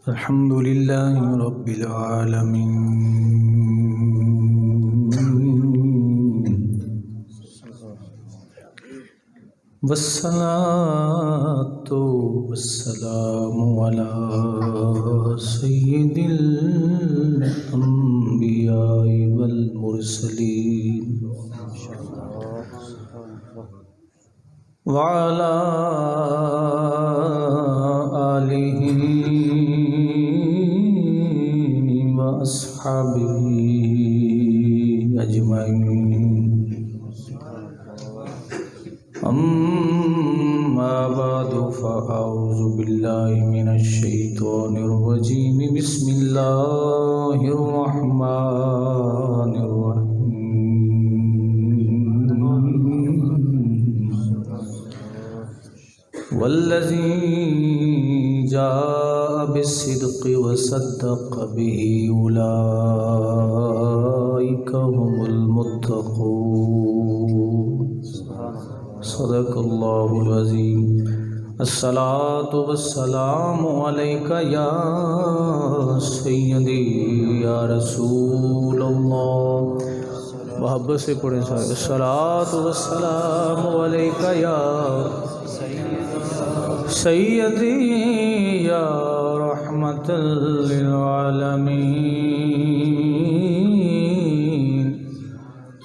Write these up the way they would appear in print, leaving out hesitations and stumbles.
الحمد لله رب العالمين والصلاة والسلام على سيد الأنبياء والمرسلين وعلى آله وأصحابه أجمعين أما بعد فأعوذ بالله من الشيطان الرجيم بسم الله الرحمن الرحيم والذي جاء بالصدق وصدق به أولئك هم المتقون صدق الله العظيم الصلاة والسلام عليك يا سيدي يا رسول الله محبت سے پڑھیں سارے الصلاة والسلام عليك يا سيدي يا رحمة للعالمين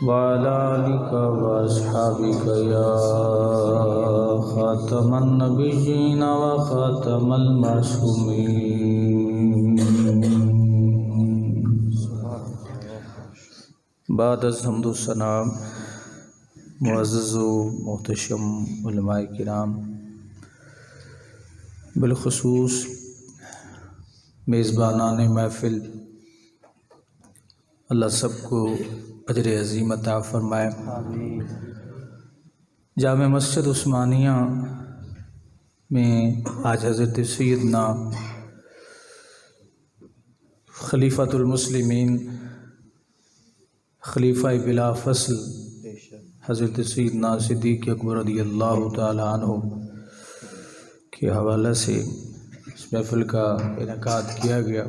وعلى آلك وأصحابك يا خاتم النبيين وخاتم المعصومين بعد از حمد و ثنا معزز و محتشم علماء کرام، بالخصوص میزبانان محفل، اللہ سب کو اجر عظیم عطا فرمائے۔ جامع مسجد عثمانیہ میں آج حضرت سیدنا خلیفۃ المسلمین، خلیفہ بلا فصل حضرت سیدنا صدیق اکبر رضی اللہ تعالی عنہ کے حوالہ سے اس محفل کا انعقاد کیا گیا۔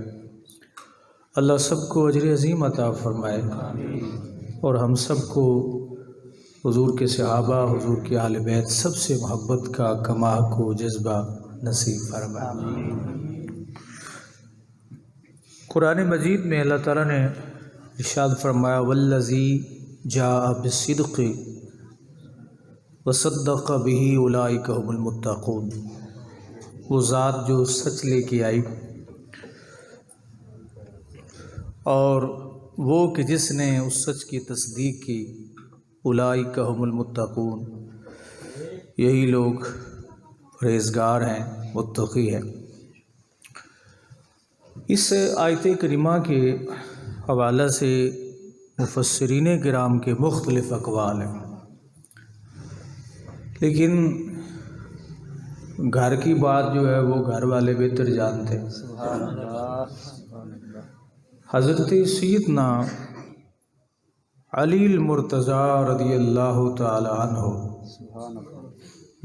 اللہ سب کو اجر عظیم عطا فرمائے اور ہم سب کو حضور کے صحابہ، حضور کے اہل بیت سب سے محبت کا کما کو جذبہ نصیب فرمائے۔ قرآن مجید میں اللہ تعالیٰ نے ارشاد فرمایا والذی جاء بالصدق وصدق به اولئک هم المتقون، وہ ذات جو سچ لے کے آئی اور وہ کہ جس نے اس سچ کی تصدیق کی، اولئک هم المتقون، یہی لوگ پرہیزگار ہیں، متقی ہیں۔ اس آیت کریمہ کے حوالہ سے مفسرین کرام کے مختلف اقوال ہیں، لیکن گھر کی بات جو ہے وہ گھر والے بہتر جانتے ہیں۔ حضرت سیدنا علی المرتضیٰ رضی اللہ تعالی عنہ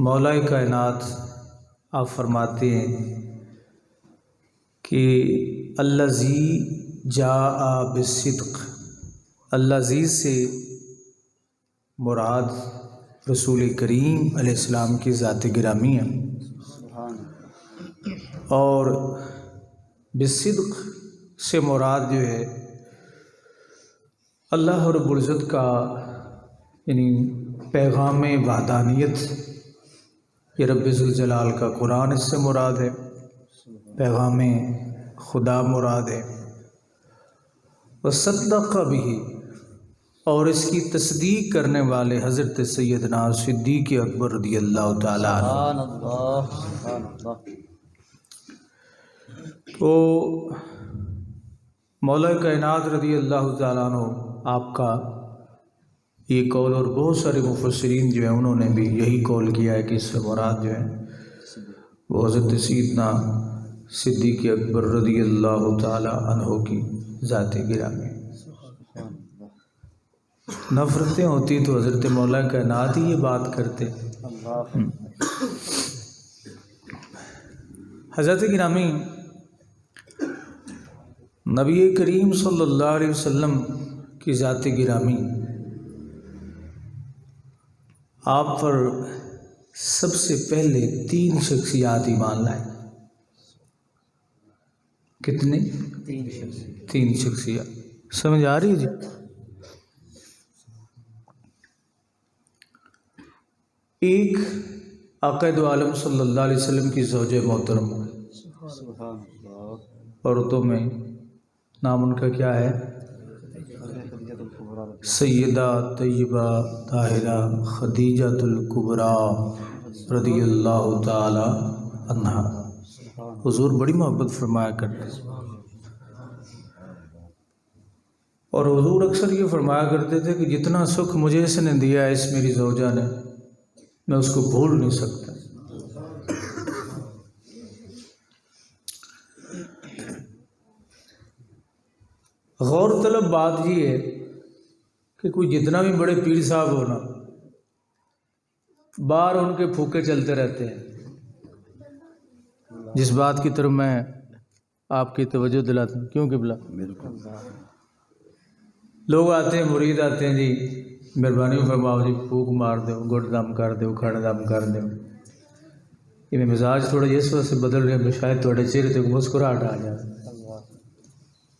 مولا کائنات آپ فرماتے ہیں کہ الذی جاء بالصدق، الذی سے مراد رسول کریم علیہ السلام کی ذات گرامی ہے، اور بالصدق سے مراد جو ہے اللہ رب العزت کا یعنی پیغام وحدانیت، یہ رب ذوالجلال کا قرآن اس سے مراد ہے، پیغام خدا مراد ہے۔ وصدق بھی، اور اس کی تصدیق کرنے والے حضرت سیدنا صدیق اکبر رضی اللہ تعالیٰ عنہ۔ تو مولا کائنات رضی اللہ تعالیٰ عنہ آپ کا یہ قول، اور بہت سارے مفسرین جو ہیں انہوں نے بھی یہی قول کیا ہے کہ اس سے مراد جو ہے وہ حضرت سیدنا صدیق اکبر رضی اللہ تعالیٰ عنہ کی ذات گرامی۔ نفرتیں ہوتی تو حضرت مولا کائنات ہی یہ بات کرتے۔ حضرت گرامی نبی کریم صلی اللہ علیہ وسلم کی ذات گرامی، آپ پر سب سے پہلے 3 شخصیات ایمان لائے۔ کتنے؟ 3 شخصیات۔ سمجھ آ رہی ہے جی؟ ایک آقا دو عالم صلی اللہ علیہ وسلم کی زوجہ محترم، عورتوں میں نام ان کا کیا ہے؟ سیدہ طیبہ طاہرہ خدیجۃ الکبریٰ رضی اللہ تعالی عنہا۔ حضور بڑی محبت فرمایا کرتے، اور حضور اکثر یہ فرمایا کرتے تھے کہ جتنا سکھ مجھے اس نے دیا ہے، اس میری زوجہ نے، میں اس کو بھول نہیں سکتا۔ غور طلب بات یہ ہے کہ کوئی جتنا بھی بڑے پیر صاحب ہونا، باہر ان کے پھوکے چلتے رہتے ہیں۔ جس بات کی طرف میں آپ کی توجہ دلاتا ہوں، کیوں قبلہ؟ لوگ آتے ہیں، مرید آتے ہیں، جی مہربانی فرماؤ جی، پھوک مار دو، گڑ دم کر دو، کھڑ دم کر دو۔ یہ مزاج تھوڑا اس وقت سے بدل رہے ہیں کہ شاید تھوڑے چہرے تک مسکراہٹ آ جائے۔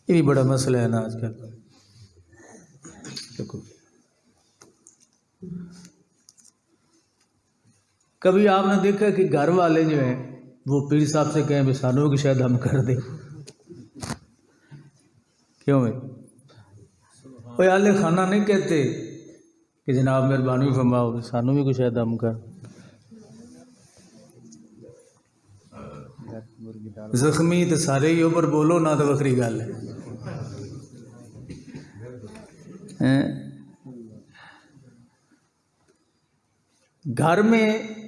یہ بھی بڑا مسئلہ ہے نا آج کل۔ کبھی آپ نے دیکھا کہ گھر والے جو ہیں وہ پیر صاحب سے کہیں بسانوں کی شاید ہم کر دیں؟ کیوں ہے؟ وہ اہل خانہ نہیں کہتے کہ جناب مہربانی فرماؤ بسانوں بھی کو شاید ہم کر۔ زخمی تو سارے ہی اوپر بولو نہ تو وکری گل ہے۔ گھر میں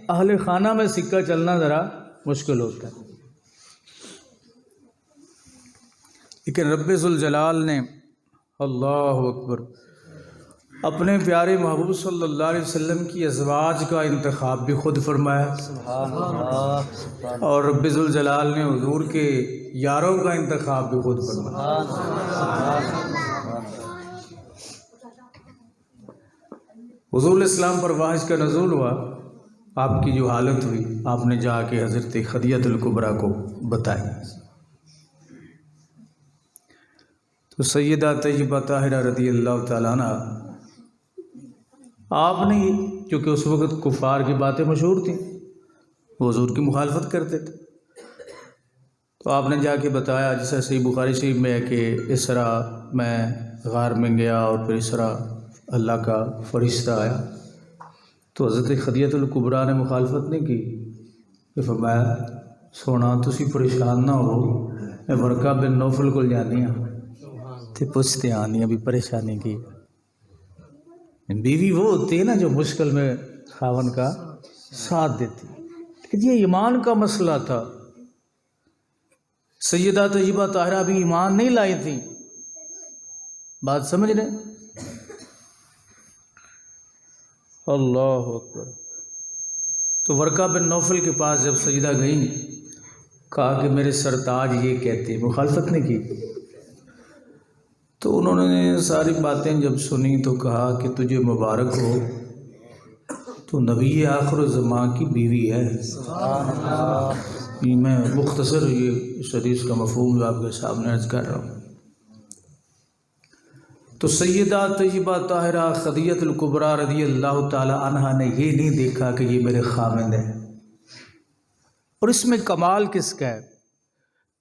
اہل خانہ میں سکہ چلنا ذرا مشکل ہوتا ہے، لیکن رب ذوالجلال نے، اللہ اکبر، اپنے پیارے محبوب صلی اللہ علیہ وسلم کی ازواج کا انتخاب بھی خود فرمایا، اور رب ذوالجلال نے حضور کے یاروں کا انتخاب بھی خود فرمایا۔ حضور اسلام پر وحی کا نزول ہوا، آپ کی جو حالت ہوئی، آپ نے جا کے حضرت خدیجہ الکبریٰ کو بتائی۔ تو سیدہ طیبہ طاہرہ رضی اللہ تعالیٰ عنہ، آپ نے، کیونکہ اس وقت کفار کی باتیں مشہور تھیں، وہ حضور کی مخالفت کرتے تھے، تو آپ نے جا کے بتایا، جیسے صحیح بخاری شریف میں ہے کہ اس طرح میں غار میں گیا اور پھر اس طرح اللہ کا فرشتہ آیا۔ تو حضرت خدیجہ الکبریٰ نے مخالفت نہیں کی، کہ فرمایا سونا تسی پریشان نہ ہو، میں ورقہ بن نوفل کو جانی ہوں تے پوچھتے آنی ابھی پریشانی کی۔ بیوی وہ ہوتی ہے نا جو مشکل میں خاون کا ساتھ دیتی، لیکن یہ ایمان کا مسئلہ تھا۔ سیدہ طیبہ طاہرہ بھی ایمان نہیں لائی تھی، بات سمجھ رہے؟ اللہ اکبر۔ تو ورقہ بن نوفل کے پاس جب سجدہ گئیں، کہا کہ میرے سرتاج یہ کہتے، مخالفت نہیں کی۔ تو انہوں نے ساری باتیں جب سنی تو کہا کہ تجھے مبارک ہو، تو نبی آخر الزمان کی بیوی ہے۔ میں مختصر یہ اس حدیث کا مفہوم آپ کے سامنے عرض کر رہا ہوں۔ تو سیدہ طیبہ طاہرہ خدیجہ الکبریٰ رضی اللہ تعالی عنہا نے یہ نہیں دیکھا کہ یہ میرے خاوند ہے۔ اور اس میں کمال کس کا ہے؟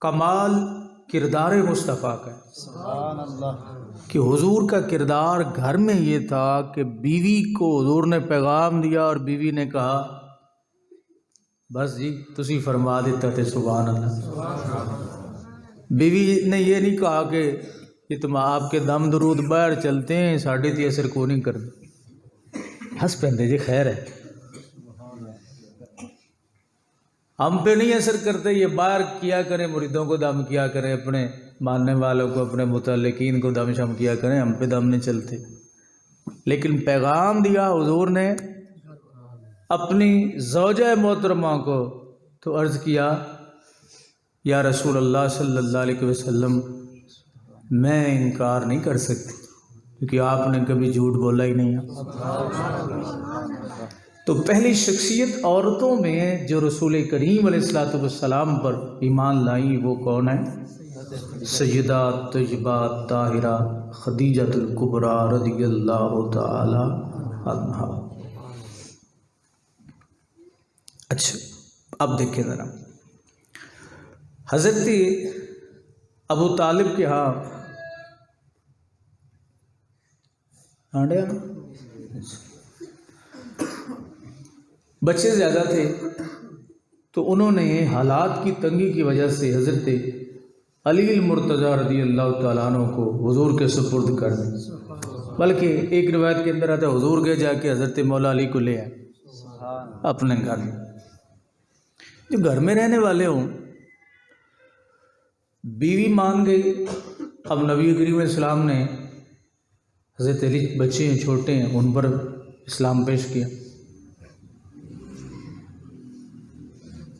کمال کردار مصطفیٰ کا ہے، سبحان اللہ، کہ حضور کا کردار گھر میں یہ تھا کہ بیوی کو حضور نے پیغام دیا اور بیوی نے کہا بس جی تسی فرما دیتا تھے، سبحان اللہ۔ بیوی نے یہ نہیں کہا کہ یہ تم آپ کے دم درود باہر چلتے ہیں، ساڑھے تی اثر کو نہیں کرتے، ہنس پہنتے جی خیر ہے، ہم پہ نہیں اثر کرتے، یہ باہر کیا کریں، مریدوں کو دم کیا کریں، اپنے ماننے والوں کو، اپنے متعلقین کو دم شم کیا کریں، ہم پہ دم نہیں چلتے۔ لیکن پیغام دیا حضور نے اپنی زوجہ محترمہ کو، تو عرض کیا یا رسول اللہ صلی اللہ علیہ وسلم میں انکار نہیں کر سکتی کیونکہ آپ نے کبھی جھوٹ بولا ہی نہیں ہے۔ تو پہلی شخصیت عورتوں میں جو رسول کریم علیہ السلام پر ایمان لائی وہ کون ہے؟ سیدہ طیبہ طاہرہ خدیجہ الکبریٰ رضی اللہ تعالی عنہا۔ اچھا اب دیکھیں ذرا، حضرت ابو طالب کے ہاں بچے زیادہ تھے تو انہوں نے حالات کی تنگی کی وجہ سے حضرت علی المرتضیٰ رضی اللہ تعالیٰ عنہ کو حضور کے سپرد کر دی، بلکہ ایک روایت کے اندر آتا ہے حضور گئے جا کے حضرت مولا علی کو لے آئے اپنے گھر میں۔ جو گھر میں رہنے والے ہوں، بیوی مان گئی، اب نبی کریم علیہ السلام نے حضرت علی بچے ہیں چھوٹے ہیں ان پر اسلام پیش کیا،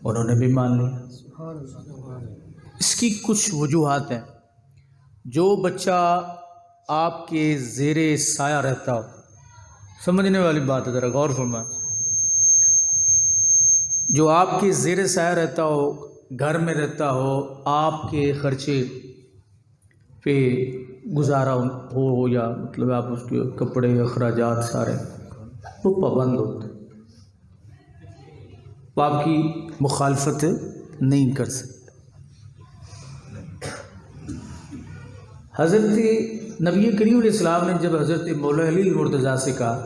انہوں نے بھی مان لیا۔ اس کی کچھ وجوہات ہیں۔ جو بچہ آپ کے زیر سایہ رہتا ہو، سمجھنے والی بات ہے، ذرا غور فرمائیں، جو آپ کے زیر سایہ رہتا ہو، گھر میں رہتا ہو، آپ کے خرچے پہ گزارا ہو یا مطلب آپ اس کے کپڑے اخراجات سارے وہ پابند ہوتے، وہ آپ کی مخالفت نہیں کر سکتے۔ حضرت نبی کریم علیہ السلام نے جب حضرت مولا علی المرتضیٰ سے کہا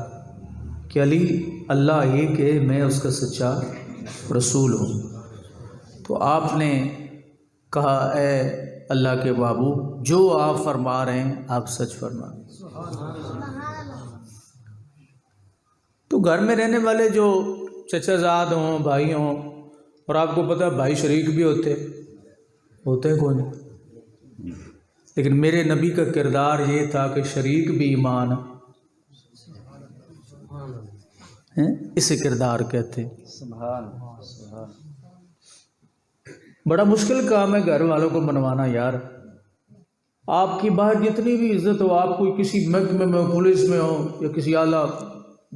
کہ علی اللہ ایک ہے، میں اس کا سچا رسول ہوں، تو آپ نے کہا اے اللہ کے محبوب جو آپ فرما رہے ہیں آپ سچ فرما رہے ہیں۔ تو گھر میں رہنے والے جو چچا زاد ہوں، بھائی ہوں، اور آپ کو پتہ بھائی شریک بھی ہوتے کون، لیکن میرے نبی کا کردار یہ تھا کہ شریک بھی ایمان ہے، اسے کردار کہتے ہیں۔ سبحان بڑا مشکل کام ہے گھر والوں کو منوانا یار۔ آپ کی باہر جتنی بھی عزت ہو، آپ کوئی کسی محکمے میں ہو، پولیس میں ہو یا کسی اعلیٰ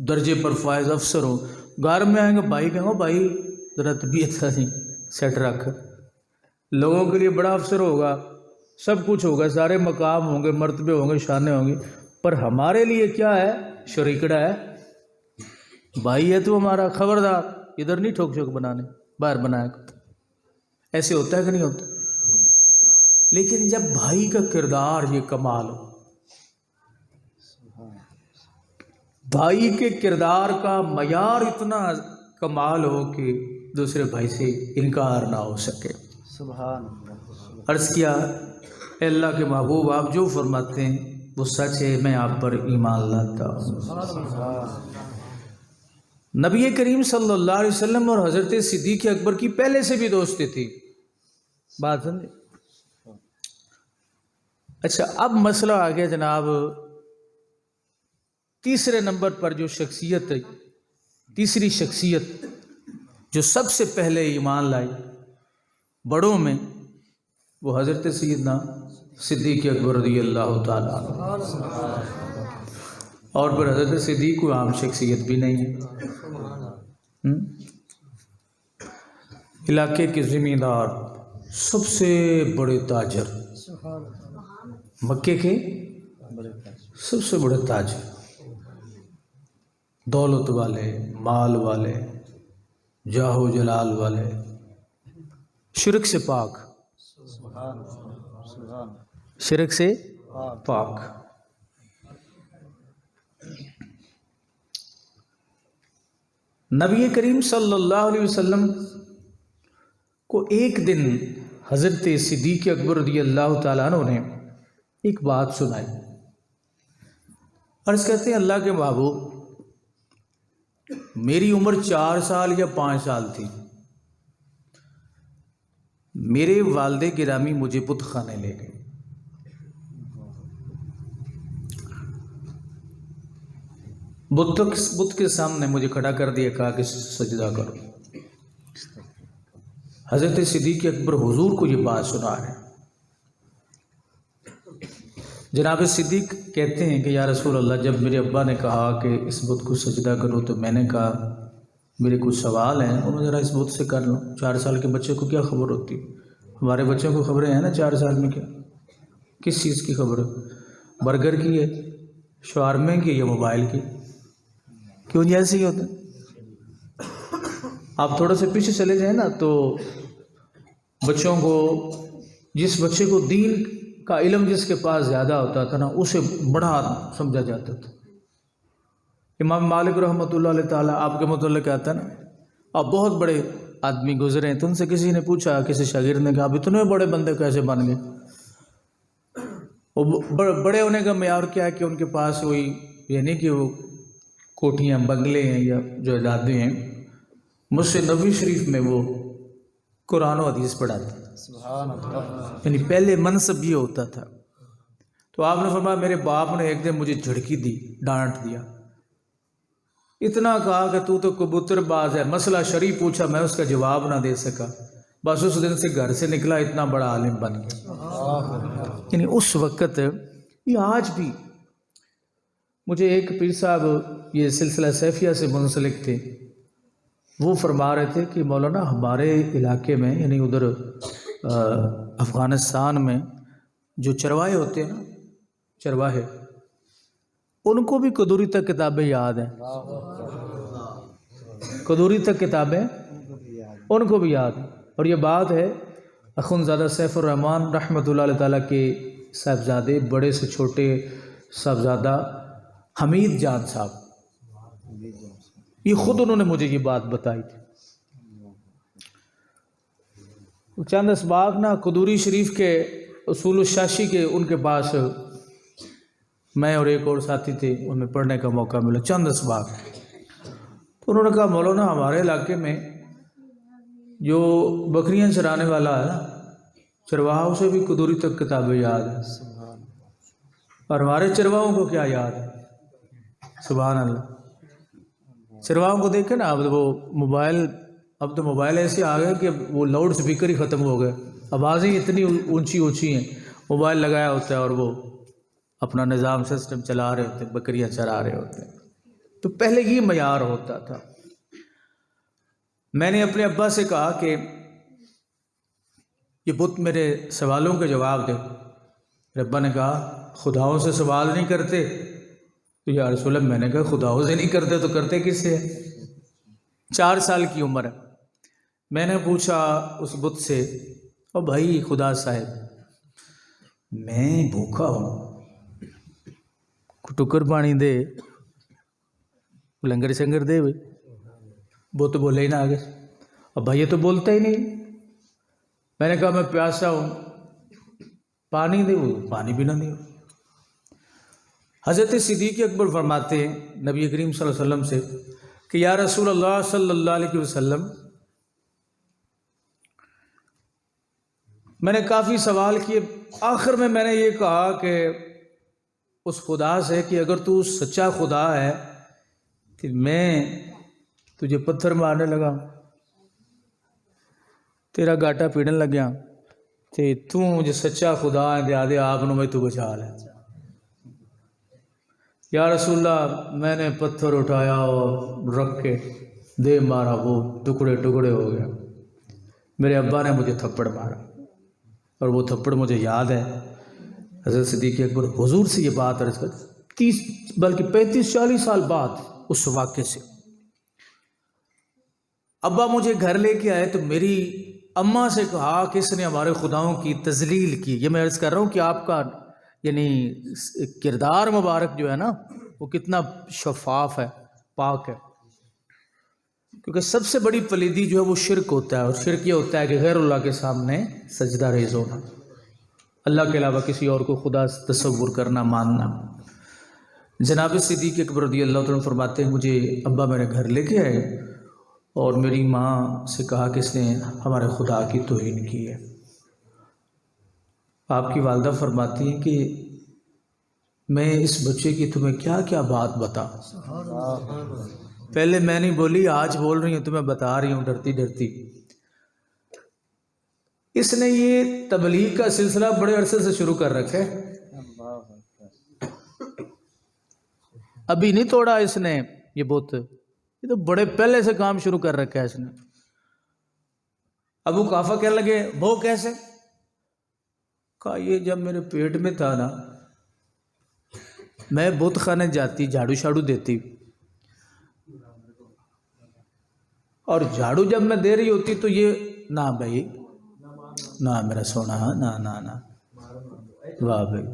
درجے پر فائز افسر ہو، گھر میں آئیں گے بھائی کہیں گے بھائی ذرا طبیعت سیٹ رکھ۔ لوگوں کے لیے بڑا افسر ہوگا، سب کچھ ہوگا، سارے مقام ہوں گے، مرتبے ہوں گے، شانے ہوں گی، پر ہمارے لیے کیا ہے؟ شریکڑا ہے، بھائی ہے تو ہمارا، خبردار ادھر نہیں ٹھوک چھوک بنانے، باہر بنایا۔ ایسے ہوتا ہے کہ نہیں ہوتا؟ لیکن جب بھائی کا کردار یہ کمال ہو، بھائی کے کردار کا معیار اتنا کمال ہو کہ دوسرے بھائی سے انکار نہ ہو سکے۔ سبحان عرض کیا اے اللہ کے محبوب آپ جو فرماتے ہیں وہ سچ ہے، میں آپ پر ایمان لاتا ہوں۔ نبی کریم صلی اللہ علیہ وسلم اور حضرت صدیق اکبر کی پہلے سے بھی دوستی تھی، بات سمجھے؟ اچھا اب مسئلہ آ گیا جناب تیسرے نمبر پر جو شخصیت ہے، تیسری شخصیت جو سب سے پہلے ایمان لائی بڑوں میں، وہ حضرت سیدنا صدیق اکبر رضی اللہ تعالیٰ عنہ، اور پھر حضرت صدیق کو عام شخصیت بھی نہیں ہے، علاقے کے زمیندار، سب سے بڑے تاجر، مکے کے سب سے بڑے تاجر، دولت والے، مال والے، جاہ و جلال والے، شرک سے پاک، شرک سے پاک۔ نبی کریم صلی اللہ علیہ وسلم کو ایک دن حضرت صدیق اکبر رضی اللہ تعالیٰ عنہ نے ایک بات سنائی۔ عرض کرتے ہیں اللہ کے محبوب میری عمر 4 سال یا 5 سال تھی، میرے والد گرامی مجھے بت خانے لے گئے، بت کے سامنے مجھے کھڑا کر دیا، کہا کہ سجدہ کرو۔ حضرت صدیق اکبر حضور کو یہ بات سنا ہے، جناب صدیق کہتے ہیں کہ یا رسول اللہ، جب میرے ابا نے کہا کہ اس بت کو سجدہ کرو تو میں نے کہا میرے کچھ سوال ہیں، انہوں نے ذرا اس بت سے کر لو۔ 4 سال کے بچے کو کیا خبر ہوتی؟ ہمارے بچوں کو خبریں ہیں نا 4 سال میں، کیا کس چیز کی خبر ہے؟ برگر کی ہے، شاورمے کی یا موبائل کی؟ کیوں نہیں ایسے ہی ہوتا؟ آپ تھوڑا سے پیچھے چلے جائیں نا تو بچوں کو، جس بچے کو دین کا علم جس کے پاس زیادہ ہوتا تھا نا، اسے بڑا سمجھا جاتا تھا۔ امام مالک رحمۃ اللہ علیہ تعالیٰ آپ کے متعلق کہتا ہے نا، آپ بہت بڑے آدمی گزرے ہیں، تو ان سے کسی نے پوچھا، کسی شاگرد نے کہا اب اتنے بڑے بندے کیسے بن گئے؟ وہ بڑے ہونے کا معیار کیا ہے کہ ان کے پاس وہی، یعنی کہ وہ کوٹھیاں، بنگلے ہیں یا جائیدادیں ہیں۔ مجھ سے نبوی شریف میں وہ قرآن و حدیث پڑھاتے، یعنی پہلے منصب یہ ہوتا تھا۔ تو آپ نے فرمایا میرے باپ نے ایک دن مجھے جھڑکی دی، ڈانٹ دیا، اتنا کہا کہ تو کبوتر باز ہے، مسئلہ شرعی پوچھا، میں اس کا جواب نہ دے سکا، بس اس دن سے گھر سے نکلا، اتنا بڑا عالم بن گیا۔ یعنی اس وقت، یہ آج بھی مجھے ایک پیر صاحب یہ سلسلہ سیفیہ سے منسلک تھے، وہ فرما رہے تھے کہ مولانا ہمارے علاقے میں، یعنی ادھر افغانستان میں جو چرواہے ہوتے ہیں نا، چرواہے، ان کو بھی قدوری تک کتابیں یاد ہیں، قدوری تک کتابیں ان کو بھی یاد ہیں۔ اور یہ بات ہے اخوندزادہ سیف الرحمن رحمۃ اللہ علیہ تعالیٰ کے صاحبزادے، بڑے سے چھوٹے صاحبزادہ حمید جان صاحب، یہ خود انہوں نے مجھے یہ بات بتائی تھی۔ چند اسباق نا قدوری شریف کے اصول الشاشی کے ان کے پاس میں اور ایک اور ساتھی تھے، ان میں پڑھنے کا موقع ملا، چند اسباق۔ تو انہوں نے کہا مولانا ہمارے علاقے میں جو بکریاں چرانے والا ہے نا، چرواہوں سے بھی قدوری تک کتابیں یاد ہیں، اور ہمارے چرواہوں کو کیا یاد ہے؟ سبحان اللہ۔ چرواہوں کو دیکھیں نا، اب تو موبائل ایسے آ گئے کہ وہ لاؤڈ سپیکر ہی ختم ہو گئے، آوازیں اتنی اونچی اونچی ہیں، موبائل لگایا ہوتا ہے اور وہ اپنا نظام سسٹم چلا رہے ہوتے ہیں، بکریاں چرا رہے ہوتے ہیں۔ تو پہلے یہ معیار ہوتا تھا۔ میں نے اپنے ابا سے کہا کہ یہ بت میرے سوالوں کے جواب دے۔ میرے ابا نے کہا خداؤں سے سوال نہیں کرتے؟ تو یا رسول اللہ، میں نے کہا خداؤں سے نہیں کرتے تو کرتے کس سے؟ 4 سال کی عمر ہے۔ میں نے پوچھا اس بت سے، او بھائی خدا صاحب، میں بھوکا ہوں، ٹکر پانی دے، لنگر شنگر دے بھائی۔ بت بولے ہی نہ آگے، اب بھائی یہ تو بولتا ہی نہیں۔ میں نے کہا میں پیاسا ہوں، پانی دے، وہ پانی بھی نہ دے۔ حضرت صدیق اکبر فرماتے ہیں نبی کریم صلی اللہ علیہ وسلم سے کہ یا رسول اللہ صلی اللہ علیہ وسلم، میں نے کافی سوال کیے، آخر میں نے یہ کہا کہ اس خدا سے کہ اگر تو سچا خدا ہے تو میں تجھے پتھر مارنے لگا، تیرا گاٹا پیڑن لگیا، تو مجھے سچا خدا ہے دے آدھے آپ میں تو بچا لے۔ یا رسول اللہ، میں نے پتھر اٹھایا اور رکھ کے دے مارا، وہ ٹکڑے ٹکڑے ہو گیا۔ میرے ابا نے مجھے تھپڑ مارا، اور وہ تھپڑ مجھے یاد ہے۔ حضرت صدیق اکبر حضور سے یہ بات عرض کر 30 بلکہ 35-40 سال بعد اس واقعے سے ابا مجھے گھر لے کے آئے تو میری اماں سے کہا کہ اس نے ہمارے خداؤں کی تذلیل کی۔ یہ میں عرض کر رہا ہوں کہ آپ کا یعنی کردار مبارک جو ہے نا، وہ کتنا شفاف ہے، پاک ہے، کیونکہ سب سے بڑی پلیدی جو ہے وہ شرک ہوتا ہے، اور شرک یہ ہوتا ہے کہ غیر اللہ کے سامنے سجدہ ریز ہونا، اللہ کے علاوہ کسی اور کو خدا تصور کرنا، ماننا۔ جناب صدیق اکبر رضی اللہ عنہ فرماتے ہیں مجھے ابا میرے گھر لے کے آئے اور میری ماں سے کہا کہ اس نے ہمارے خدا کی توہین کی ہے۔ آپ کی والدہ فرماتی ہیں کہ میں اس بچے کی تمہیں کیا کیا بات بتا، پہلے میں نہیں بولی، آج بول رہی ہوں، تمہیں بتا رہی ہوں ڈرتی ڈرتی۔ اس نے یہ تبلیغ کا سلسلہ بڑے عرصے سے شروع کر رکھا ہے، ابھی نہیں توڑا اس نے یہ بت، یہ تو بڑے پہلے سے کام شروع کر رکھا ہے اس نے۔ ابو قحافہ کہنے لگے وہ کیسے؟ کہا یہ جب میرے پیٹ میں تھا نا، میں بت خانے جاتی، جھاڑو شاڑو دیتی، اور جھاڑو جب میں دے رہی ہوتی تو یہ نہ بھائی نہ میرا سونا، نہ نہ نہ، واہ بھائی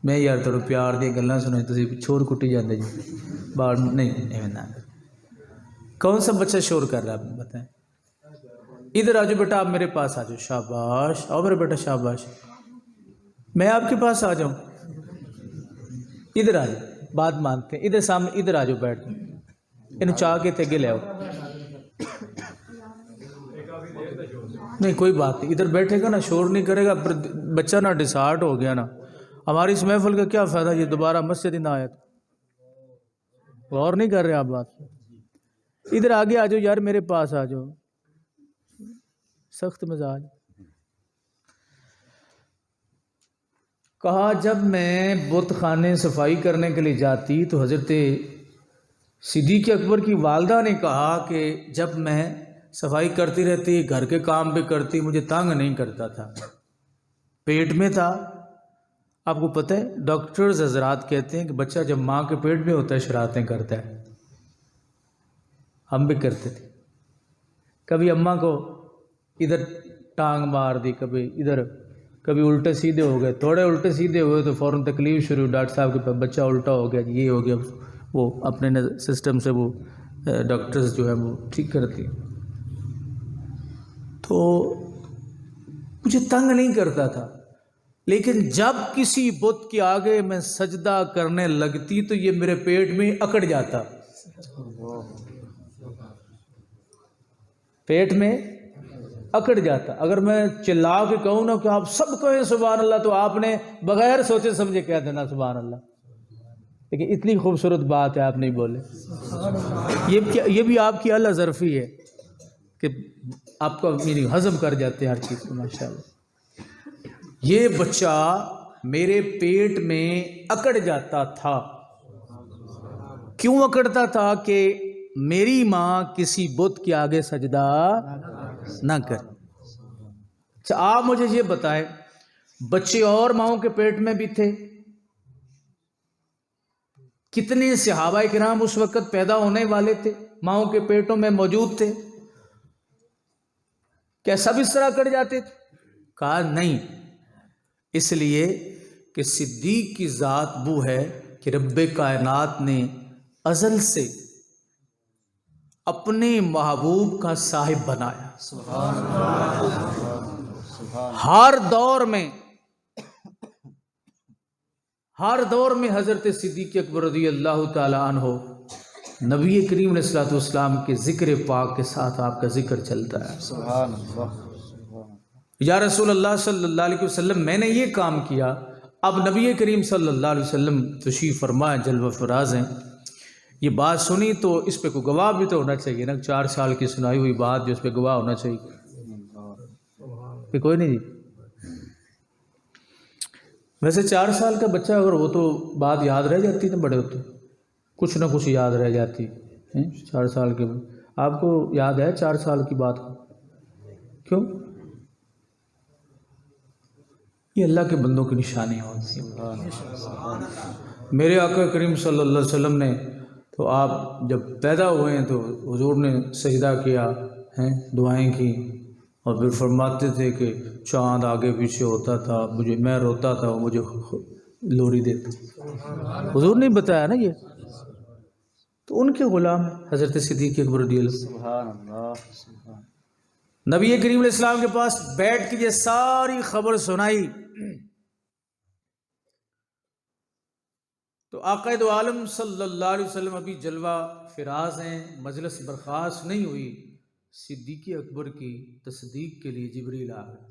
میں یار تھوڑا پیار دیا گلاں سنائی تسی شور کٹی جاندے جی باہر نہیں نہ۔ کون سا بچہ شور کر رہا ہے آپ بتائیں؟ ادھر آجو بیٹا، آپ میرے پاس آجو، شاباش، آؤ میرے بیٹا شاباش، میں آپ کے پاس آ جاؤں، ادھر آجو، بات مانتے ہیں، ادھر سامنے ادھر آجو بیٹھ، انہوں چاہ کے تھے لے آؤ، نہیں کوئی بات نہیں، ادھر بیٹھے گا نا، شور نہیں کرے گا، بچہ نا ڈسہارٹ ہو گیا نا، ہماری اس محفل کا کیا فائدہ یہ دوبارہ مسجد ہی نہ آیا تو غور نہیں کر رہے آپ بات، ادھر آگے آ جاؤ یار، میرے پاس آ جاؤ، سخت مزاج۔ کہا جب میں بت خانے صفائی کرنے کے لیے جاتی تو حضرت صدیق اکبر کی والدہ نے کہا کہ جب میں صفائی کرتی رہتی، گھر کے کام بھی کرتی، مجھے تنگ نہیں کرتا تھا، پیٹ میں تھا۔ آپ کو پتہ ہے ڈاکٹرز حضرات کہتے ہیں کہ بچہ جب ماں کے پیٹ میں ہوتا ہے شرارتیں کرتا ہے، ہم بھی کرتے تھے، کبھی اماں کو ادھر ٹانگ مار دی، کبھی ادھر، کبھی الٹے سیدھے ہو گئے، تھوڑے الٹے سیدھے ہوئے تو فوراً تکلیف شروع، ڈاکٹر صاحب کے پاس بچہ الٹا ہو گیا، یہ ہو گیا، وہ اپنے سسٹم سے وہ ڈاکٹرز جو ہے وہ ٹھیک کرتی۔ تو مجھے تنگ نہیں کرتا تھا، لیکن جب کسی بت کے آگے میں سجدہ کرنے لگتی تو یہ میرے پیٹ میں اکڑ جاتا، پیٹ میں اکڑ جاتا۔ اگر میں چلا کے کہوں نا کہ آپ سب کہیں سبحان اللہ تو آپ نے بغیر سوچے سمجھے کہہ دینا سبحان اللہ، لیکن اتنی خوبصورت بات ہے آپ نہیں بولے، یہ بھی آپ کی اللہ ظرفی ہے کہ آپ کا میری ہضم کر جاتے ہیں ہر چیز کو، ماشاءاللہ۔ یہ بچہ میرے پیٹ میں اکڑ جاتا تھا، کیوں اکڑتا تھا؟ کہ میری ماں کسی بت کے آگے سجدہ نہ کر۔ اچھا آپ مجھے یہ بتائیں، بچے اور ماؤں کے پیٹ میں بھی تھے؟ کتنے صحابہ کرام اس وقت پیدا ہونے والے تھے، ماؤں کے پیٹوں میں موجود تھے؟ کیا سب اس طرح کٹ جاتے تھے؟ کہا نہیں، اس لیے کہ صدیق کی ذات وہ ہے کہ رب کائنات نے ازل سے اپنے محبوب کا صاحب بنایا، ہر دور میں حضرت صدیق اکبر رضی اللہ تعالی عنہ نبی کریم علیہ الصلوۃ والسلام کے ذکر پاک کے ساتھ آپ کا ذکر چلتا ہے۔ سبحان اللہ، یا رسول اللہ صلی اللہ علیہ وسلم میں نے یہ کام کیا، اب نبی کریم صلی اللہ علیہ وسلم تشریف فرمائے، جلوہ فراز ہیں، یہ بات سنی تو اس پہ کوئی گواہ بھی تو ہونا چاہیے نا، 4 سال کی سنائی ہوئی بات جو اس پہ گواہ ہونا چاہیے، کہ کوئی نہیں جی؟ ویسے 4 سال کا بچہ اگر وہ تو بات یاد رہ جاتی نا، بڑے ہوتے کچھ نہ کچھ یاد رہ جاتی، 4 سال کے آپ کو یاد ہے 4 سال کی بات؟ کیوں؟ یہ اللہ کے بندوں کی نشانی ہوتی ہے۔ میرے آقا کریم صلی اللہ علیہ وسلم نے تو آپ جب پیدا ہوئے ہیں تو حضور نے سجدہ کیا، دعائیں کی، اور پھر فرماتے تھے کہ چاند آگے پیچھے ہوتا تھا، مجھے میں روتا تھا وہ مجھے لوری دیتا، حضور نے بتایا نا یہ، تو ان کے غلام حضرت صدیق اکبر رضی اللہ، سبحان اللہ، سبحان نبی کریم علیہ السلام کے پاس بیٹھ کے یہ ساری خبر سنائی تو آقا دو عالم صلی اللہ علیہ وسلم ابھی جلوہ فراز ہیں، مجلس برخاست نہیں ہوئی، صدیق اکبر کی تصدیق کے لیے جبریل آ گئے،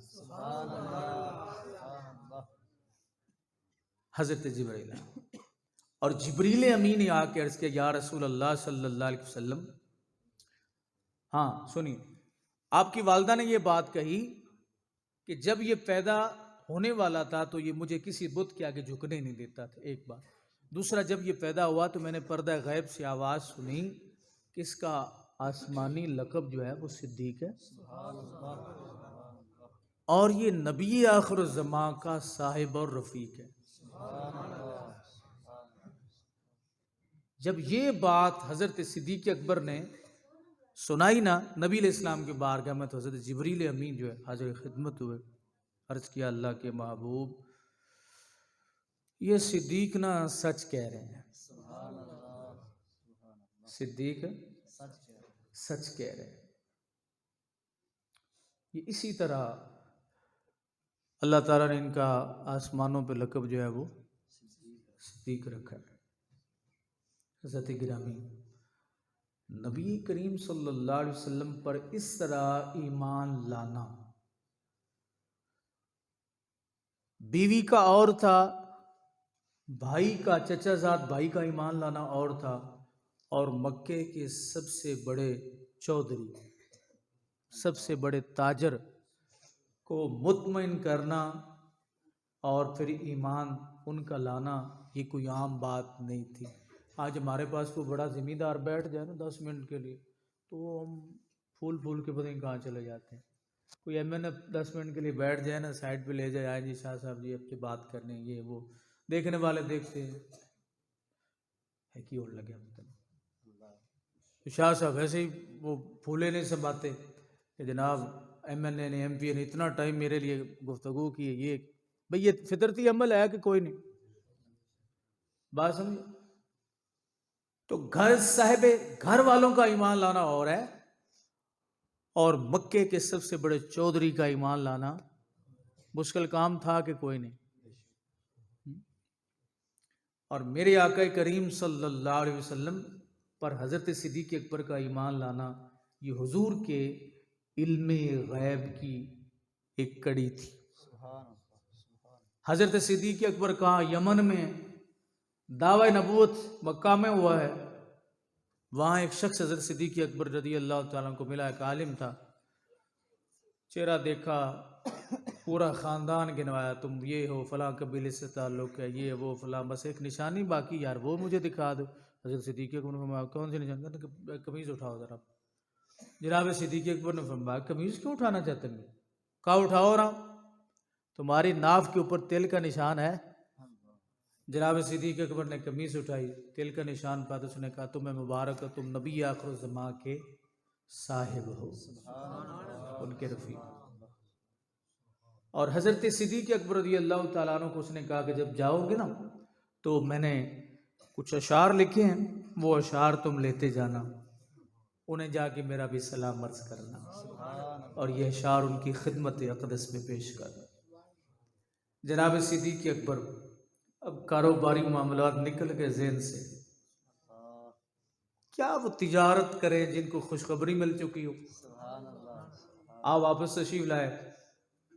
حضرت جبریل آ گئے، اور جبریل امین نے آ کے عرض کیا یا رسول اللہ صلی اللہ علیہ وسلم، ہاں سنیے، آپ کی والدہ نے یہ بات کہی کہ جب یہ پیدا ہونے والا تھا تو یہ مجھے کسی بت کے آگے جھکنے نہیں دیتا تھا، ایک بات، دوسرا جب یہ پیدا ہوا تو میں نے پردہ غیب سے آواز سنی کہ اس کا آسمانی لقب جو ہے وہ صدیق ہے، اور یہ نبی آخر الزماں کا صاحب اور رفیق ہے۔ جب یہ بات حضرت صدیق اکبر نے سنائی نا نبی علیہ السلام کے بارگاہ میں، تو حضرت جبریل امین جو ہے حاضر خدمت ہوئے، عرض کیا اللہ کے محبوب یہ صدیق نا سچ کہہ رہے ہیں، صدیق سچ کہہ رہے ہیں۔ یہ اسی طرح اللہ تعالیٰ نے ان کا آسمانوں پہ لقب جو ہے وہ صدیق رکھا ہے۔ حضرت گرامی، نبی کریم صلی اللہ علیہ وسلم پر اس طرح ایمان لانا، بیوی کا اور تھا، بھائی کا چچا زاد بھائی کا ایمان لانا اور تھا، اور مکے کے سب سے بڑے چودھری، سب سے بڑے تاجر کو مطمئن کرنا اور پھر ایمان ان کا لانا، یہ کوئی عام بات نہیں تھی۔ آج ہمارے پاس کوئی بڑا ذمہ دار بیٹھ جائے نا 10 منٹ کے لیے تو ہم پھول کے پتہ نہیں کہاں چلے جاتے ہیں۔ کوئی ایم این اے 10 منٹ کے لیے بیٹھ جائے نا، سائڈ پہ لے جائے، آئے جی شاہ صاحب جی اب سے بات کرنے، یہ وہ دیکھنے والے دیکھتے ہیں ہے کی اور لگے تو شاہ صاحب ایسے ہی وہ پھولے نہیں سنبھاتے کہ جناب ایم این اے نے ایم پی نے اتنا ٹائم میرے لیے گفتگو کی ہے، یہ بھئی یہ فطرتی عمل ہے کہ کوئی نہیں بات سمجھے؟ تو گھر صاحب گھر والوں کا ایمان لانا اور ہے، اور مکے کے سب سے بڑے چودھری کا ایمان لانا مشکل کام تھا کہ کوئی نہیں۔ اور میرے آقا کریم صلی اللہ علیہ وسلم پر حضرت صدیق اکبر کا ایمان لانا یہ حضور کے علم غیب کی ایک کڑی تھی۔ حضرت صدیق اکبر کہاں؟ یمن میں دعوی نبوت مکہ میں ہوا ہے، وہاں ایک شخص حضرت صدیق اکبر رضی اللہ تعالیٰ کو ملا، ایک عالم تھا، چہرہ دیکھا، پورا خاندان گنوایا، تم یہ ہو، فلاں قبیلے سے تعلق ہے، یہ وہ فلاں، بس ایک نشانی باقی یار وہ مجھے دکھا دو۔ حضرت صدیق اکبر نے فرمایا کون سی نشانی؟ کہتے کہ قمیض اٹھاؤ ذرا۔ جناب صدیق اکبر نے فرمایا قمیض کیوں اٹھانا چاہتے ہیں؟ کہا اٹھاؤ رہا ہوں، تمہاری ناف کے اوپر تل کا نشان ہے۔ جناب صدیق اکبر نے قمیض اٹھائی، تل کا نشان پایا، تو اس نے کہا تمہیں مبارک ہو، تم نبی آخر الزماں کے صاحب ہو، ان کے رفیق۔ اور حضرت صدیق اکبر رضی اللہ تعالیٰ عنہ کو اس نے کہا کہ جب جاؤ گے نا تو میں نے کچھ اشعار لکھے ہیں، وہ اشعار تم لیتے جانا، انہیں جا کے میرا بھی سلام عرض کرنا، اور یہ اشعار ان کی خدمت اقدس میں پیش کرنا۔ جناب صدیق اکبر اب کاروباری معاملات نکل گئے ذہن سے، کیا وہ تجارت کریں جن کو خوشخبری مل چکی ہو؟ آپ واپس تشریف لائے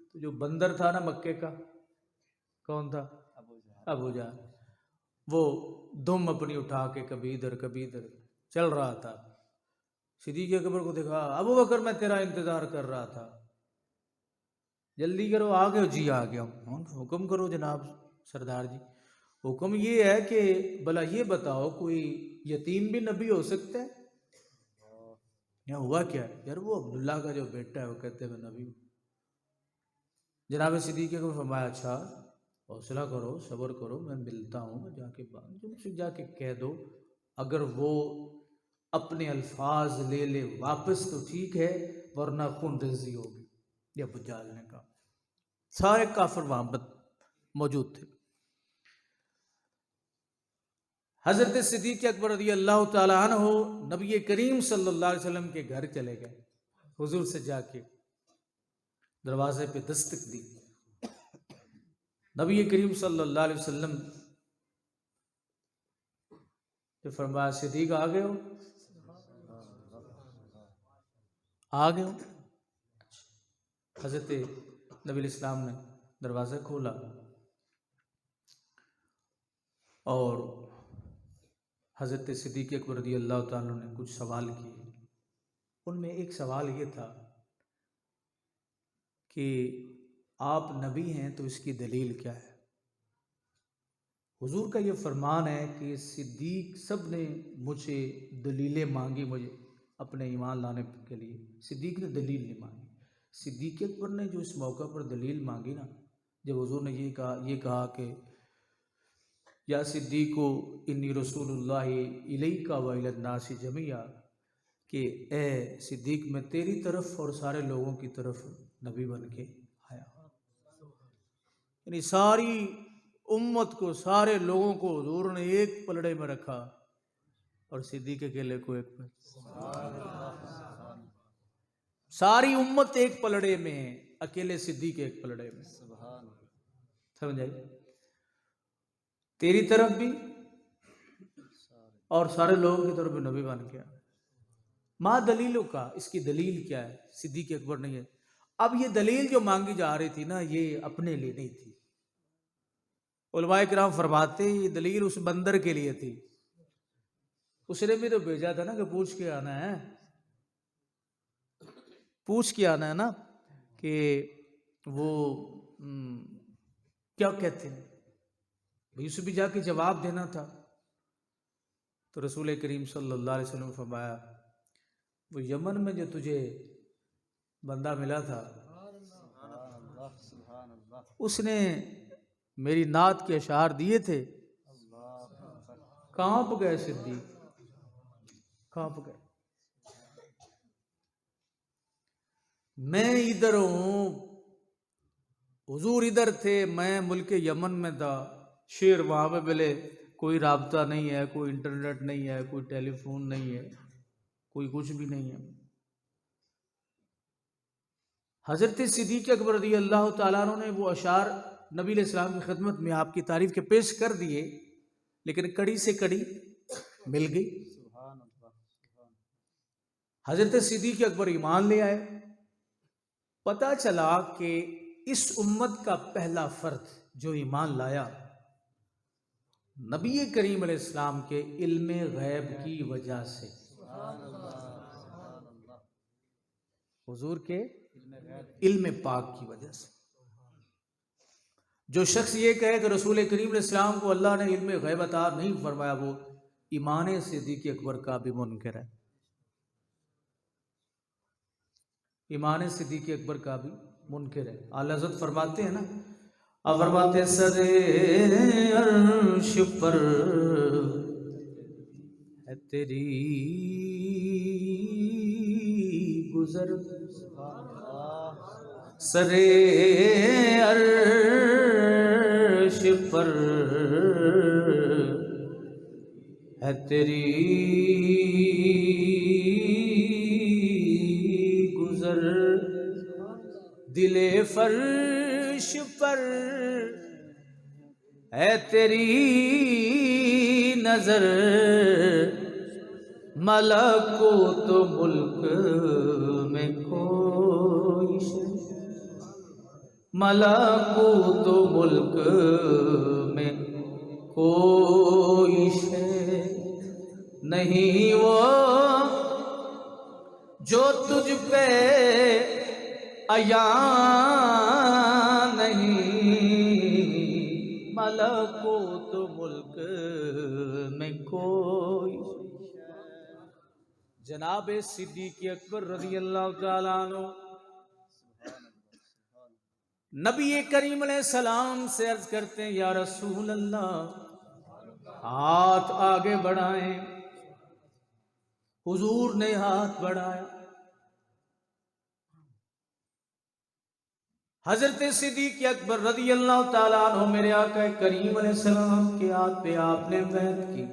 تو جو بندر تھا نا مکے کا، کون تھا؟ ابو جہل، وہ دم اپنی اٹھا کے کبھی ادھر کبھی ادھر چل رہا تھا۔ صدیق اکبر کو دیکھا، ابو بکر میں تیرا انتظار کر رہا تھا، جلدی کرو، آ گئے؟ جی آ گیا ہوں۔ حکم کرو جناب سردار جی۔ حکم یہ ہے کہ بھلا یہ بتاؤ کوئی یتیم بھی نبی ہو سکتا ہے؟ یا ہوا کیا ہے یار؟ وہ عبداللہ کا جو بیٹا ہے وہ کہتے ہیں میں نبی ہوں۔ جناب صدیق کو فرمایا اچھا حوصلہ کرو، صبر کرو، میں ملتا ہوں، میں جا کے تم سے جا کے کہہ دو، اگر وہ اپنے الفاظ لے لے واپس تو ٹھیک ہے، ورنہ خون ریزی ہوگی۔ یہ ابو جہل نے کہا۔ سارے کافر وہاں موجود تھے۔ حضرت صدیق اکبر رضی اللہ تعالی عنہ نبی کریم صلی اللہ علیہ وسلم کے گھر چلے گئے، حضور سے جا کے دروازے پہ دستک دی۔ نبی کریم صلی اللہ علیہ وسلم نے فرمایا صدیق آ گئے ہو؟ آ گئے ہو؟ حضرت نبی علیہ السلام نے دروازہ کھولا اور حضرت صدیق اکبر رضی اللہ تعالیٰ نے کچھ سوال کیے۔ ان میں ایک سوال یہ تھا کہ آپ نبی ہیں تو اس کی دلیل کیا ہے؟ حضور کا یہ فرمان ہے کہ صدیق سب نے مجھ سے دلیلیں مانگی مجھے اپنے ایمان لانے کے لیے، صدیق نے دلیل نہیں مانگی۔ صدیق اکبر نے جو اس موقع پر دلیل مانگی نا، جب حضور نے یہ کہا کہ یا صدیق انی رسول اللہ الیک و الی الناس جمیعا، کہ اے صدیق میں تیری طرف اور سارے لوگوں کی طرف نبی بن کے آیا، یعنی ساری امت کو، سارے لوگوں کو حضور نے ایک پلڑے میں رکھا اور صدیق اکیلے کو ایک میں۔ ساری امت ایک پلڑے میں ہے، اکیلے صدیق ایک پلڑے میں۔ سمجھ آئی؟ تیری طرف بھی اور سارے لوگوں کی طرف بھی نبی بن گیا۔ ماں دلیلوں کا، اس کی دلیل کیا ہے؟ صدیق اکبر نہیں ہے۔ اب یہ دلیل جو مانگی جا رہی تھی نا، یہ اپنے لیے نہیں تھی۔ علماء کرام فرماتے ہیں یہ دلیل اس بندر کے لیے تھی، اس نے بھی تو بھیجا تھا نا کہ پوچھ کے آنا ہے، پوچھ کے آنا ہے نا کہ وہ کیا کہتے ہیں، اسے بھی جا کے جواب دینا تھا۔ تو رسول کریم صلی اللہ علیہ وسلم فرمایا وہ یمن میں جو تجھے بندہ ملا تھا اس نے میری نعت کے اشعار دیے تھے، کہاں پہ گئے صدیق، کہاں پہ گئے؟ میں ادھر ہوں، حضور ادھر تھے، میں ملک یمن میں تھا، شیر وہاں پہ ملے، کوئی رابطہ نہیں ہے، کوئی انٹرنیٹ نہیں ہے، کوئی ٹیلی فون نہیں ہے، کوئی کچھ بھی نہیں ہے۔ حضرت صدیق اکبر رضی اللہ تعالیٰ عنہ نے وہ اشعار نبی علیہ السلام کی خدمت میں آپ کی تعریف کے پیش کر دیے، لیکن کڑی سے کڑی مل گئی۔ حضرت صدیق اکبر ایمان لے آئے، پتہ چلا کہ اس امت کا پہلا فرد جو ایمان لایا نبی کریم علیہ السلام کے علم غیب کی وجہ سے، حضور کے علم پاک کی وجہ سے۔ جو شخص یہ کہے کہ رسول کریم علیہ السلام کو اللہ نے علم غیب عطا نہیں فرمایا، وہ ایمان صدیق اکبر کا بھی منکر ہے، ایمان صدیق اکبر کا بھی منکر ہے۔ اعلی حضرت فرماتے ہیں نا، آپ فرماتے سر عرش پر ہے تیری گزر، سر عرش پر ہے تیری گزر، دل فرش پر ہے تیری نظر، ملکوت ملک میں کوئی ملکوت ملک میں کوئی شے نہیں وہ جو تجھ پہ عیاں نہیں، ملکوت ملک میں کوئی۔ جناب صدیق اکبر رضی اللہ تعالیٰ عنہ نبی کریم علیہ السلام سے عرض کرتے ہیں یا رسول اللہ ہاتھ آگے بڑھائیں۔ حضور نے ہاتھ بڑھایا، حضرت صدیق اکبر رضی اللہ تعالیٰ عنہ میرے آقا کریم علیہ السلام کے ہاتھ پہ آپ نے بیعت کی،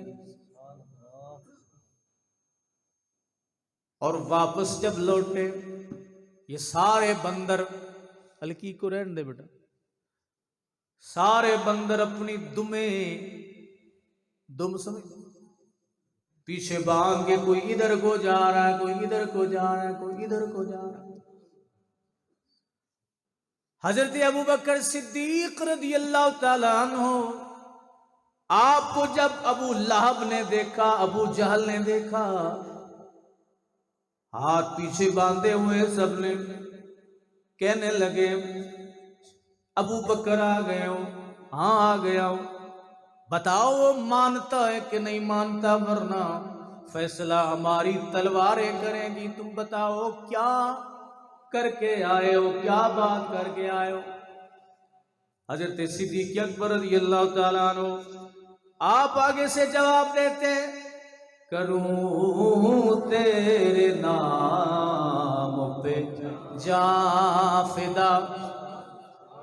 اور واپس جب لوٹے یہ سارے بندر، ہلکی کو رہن دے بیٹا، سارے بندر اپنی دم سمجھ پیچھے باندھ کے، کوئی ادھر کو جا رہا ہے، کوئی ادھر کو جا رہا ہے، کوئی ادھر کو جا رہا ہے۔ حضرت ابوبکر صدیق رضی اللہ تعالیٰ عنہ آپ کو جب ابو لہب نے دیکھا، ابو جہل نے دیکھا، ہاتھ پیچھے باندھے ہوئے سب نے، کہنے لگے ابو بکر آ گئے ہو، ہاں آ گیا ہوں۔ بتاؤ وہ مانتا ہے کہ نہیں مانتا، ورنہ فیصلہ ہماری تلواریں کریں گی۔ تم بتاؤ کیا کر کے آئے ہو، کیا بات کر کے آئے ہو؟ حضرت صدیق اکبر رضی اللہ تعالیٰ عنہ آپ آگے سے جواب دیتے ہیں، کروں تیرے نام پہ جاں فدا،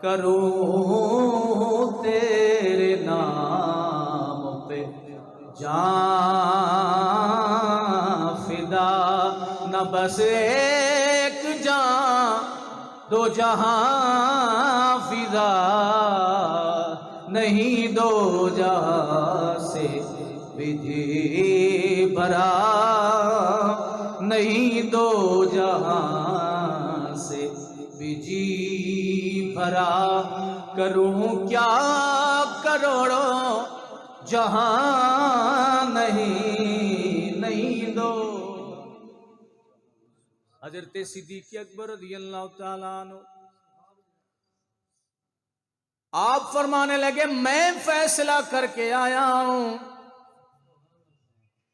کروں تیرے نام پہ جاں فدا، نہ بس ایک جاں دو جہاں فدا، نہیں دو جہاں سے بھی جی بھرا، نہیں دو جہاں سے بھی جی بھرا، کروں کیا کروڑوں جہاں نہیں دو۔ حضرت صدیق اکبر رضی اللہ تعالیٰ عنہ آپ فرمانے لگے میں فیصلہ کر کے آیا ہوں۔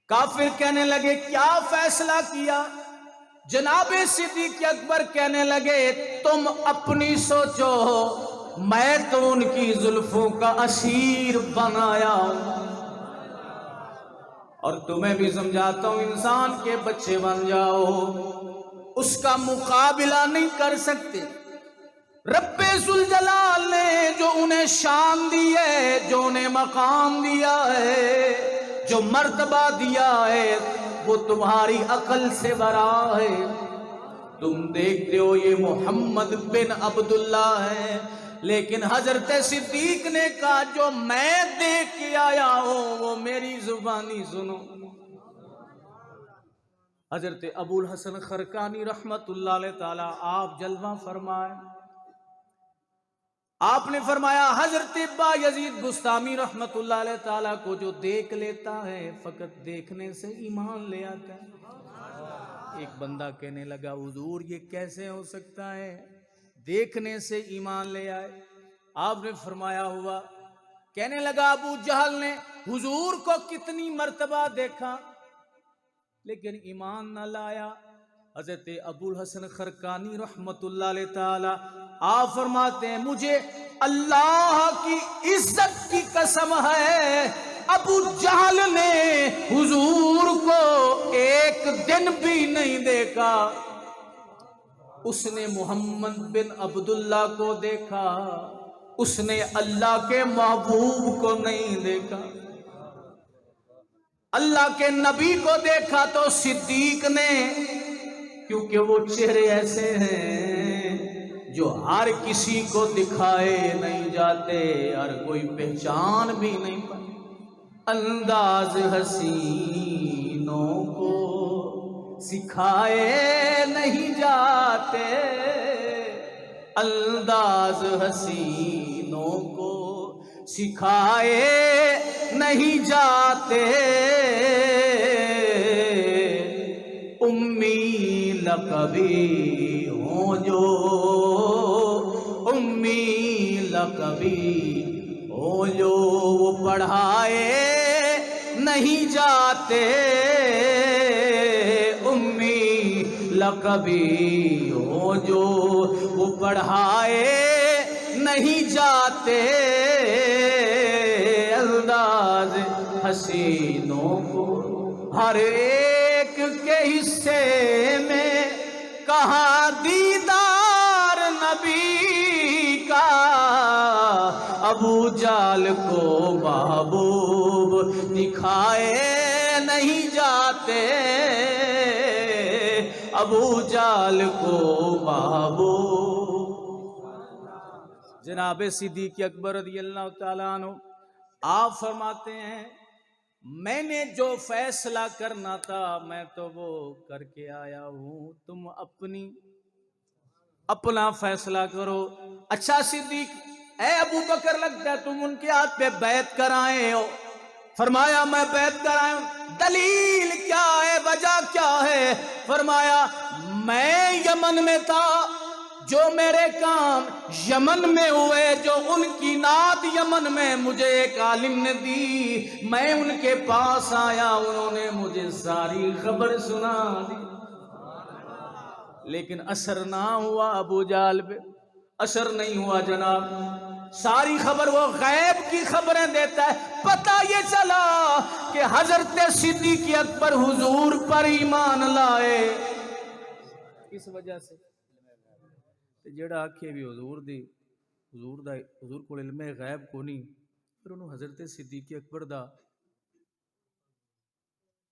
کافر کہنے لگے کیا فیصلہ کیا؟ جناب صدیق اکبر کہنے لگے تم اپنی سوچو، میں تو ان کی زلفوں کا اسیر بنایا ہوں، اور تمہیں بھی سمجھاتا ہوں انسان کے بچے بن جاؤ، اس کا مقابلہ نہیں کر سکتے۔ رب ذوالجلال نے جو انہیں شان دی ہے، جو انہیں مقام دیا ہے، جو مرتبہ دیا ہے، وہ تمہاری عقل سے برا ہے۔ تم دیکھتے ہو یہ محمد بن عبداللہ ہے، لیکن حضرت صدیق نے کہا جو میں دیکھ کے آیا ہوں وہ میری زبانی سنو۔ حضرت ابو الحسن خرقانی رحمت اللہ علیہ تعالی آپ جلوہ فرمائے، آپ نے فرمایا حضرت بایزید بستامی رحمت اللہ علیہ تعالیٰ کو جو دیکھ لیتا ہے فقط دیکھنے سے ایمان لے آتا ہے۔ ایک بندہ کہنے لگا حضور یہ کیسے ہو سکتا ہے، دیکھنے سے ایمان لے آئے؟ آپ نے فرمایا ہوا۔ کہنے لگا ابو جہل نے حضور کو کتنی مرتبہ دیکھا لیکن ایمان نہ لایا۔ حضرت ابو الحسن خرقانی رحمت اللہ علیہ تعالی آپ فرماتے ہیں مجھے اللہ کی عزت کی قسم ہے ابو جہل نے حضور کو ایک دن بھی نہیں دیکھا، اس نے محمد بن عبداللہ کو دیکھا، اس نے اللہ کے محبوب کو نہیں دیکھا۔ اللہ کے نبی کو دیکھا تو صدیق نے، کیونکہ وہ چہرے ایسے ہیں جو ہر کسی کو دکھائے نہیں جاتے، ہر کوئی پہچان بھی نہیں پاتا۔ انداز حسینوں کو سکھائے نہیں جاتے، انداز حسینوں کو سکھائے نہیں جاتے، امی لقبی ہوں جو، امی لقبی ہوں جو وہ پڑھائے نہیں جاتے، امی لقبی ہوں جو وہ پڑھائے نہیں جاتے، انداز حسینوں کو ہر ایک کے حصے میں کہاں دیدار نبی کا، ابو جال کو محبوب دکھائے نہیں جاتے، ابو جال کو محبوب۔ جناب صدیق اکبر رضی اللہ تعالیٰ عنہ آپ فرماتے ہیں میں نے جو فیصلہ کرنا تھا میں تو وہ کر کے آیا ہوں، تم اپنا فیصلہ کرو۔ اچھا صدیق، اے ابو بکر لگتا ہے تم ان کے ہاتھ پہ بیعت کرائے ہو۔ فرمایا میں بیعت کرائے ہوں، دلیل کیا ہے، وجہ کیا ہے؟ فرمایا میں یمن میں تھا، جو میرے کام یمن میں ہوئے، جو ان کی نعت یمن میں مجھے ایک عالم نے دی، میں ان کے پاس آیا، انہوں نے مجھے ساری خبر سنا دی، لیکن اثر نہ ہوا ابو جہل پہ، اثر نہیں ہوا جناب۔ ساری خبر، وہ غیب کی خبریں دیتا ہے، پتہ یہ چلا کہ حضرت صدیق اکبر حضور پر ایمان لائے، اس وجہ سے جڑا آکھے بھی حضور کو علم غیب کو نہیں، پھر انہوں حضرت صدیق اکبر دا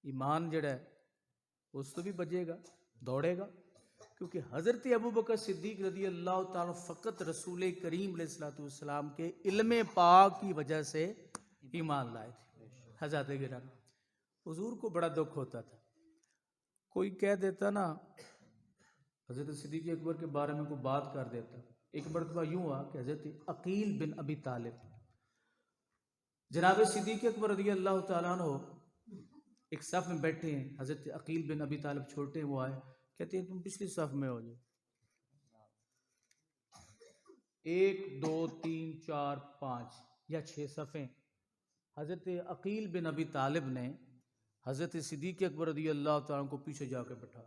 ایمان جڑا ہے اس تو بھی بجے گا، دوڑے گا، کیونکہ حضرت ابوبکر صدیق رضی اللہ تعالیٰ فقط رسول کریم علیہ السلام کے علم پاک کی وجہ سے ایمان لائے تھے۔ حضرت گرامی، حضور کو بڑا دکھ ہوتا تھا، کوئی کہہ دیتا نا حضرت صدیق اکبر کے بارے میں کوئی بات کر دیتا۔ ایک مرتبہ یوں ہوا کہ حضرت عقیل بن ابی طالب، جناب صدیق اکبر رضی اللہ تعالیٰ عنہ ایک صف میں بیٹھے ہیں، حضرت عقیل بن ابی طالب چھوٹے ہیں، وہ آئے، کہتے ہیں تم پچھلی صف میں ہو جاؤ۔ 1 2 3 4 5 یا 6 صفیں حضرت عقیل بن ابی طالب نے حضرت صدیق اکبر رضی اللہ تعالیٰ کو پیچھے جا کے بٹھا،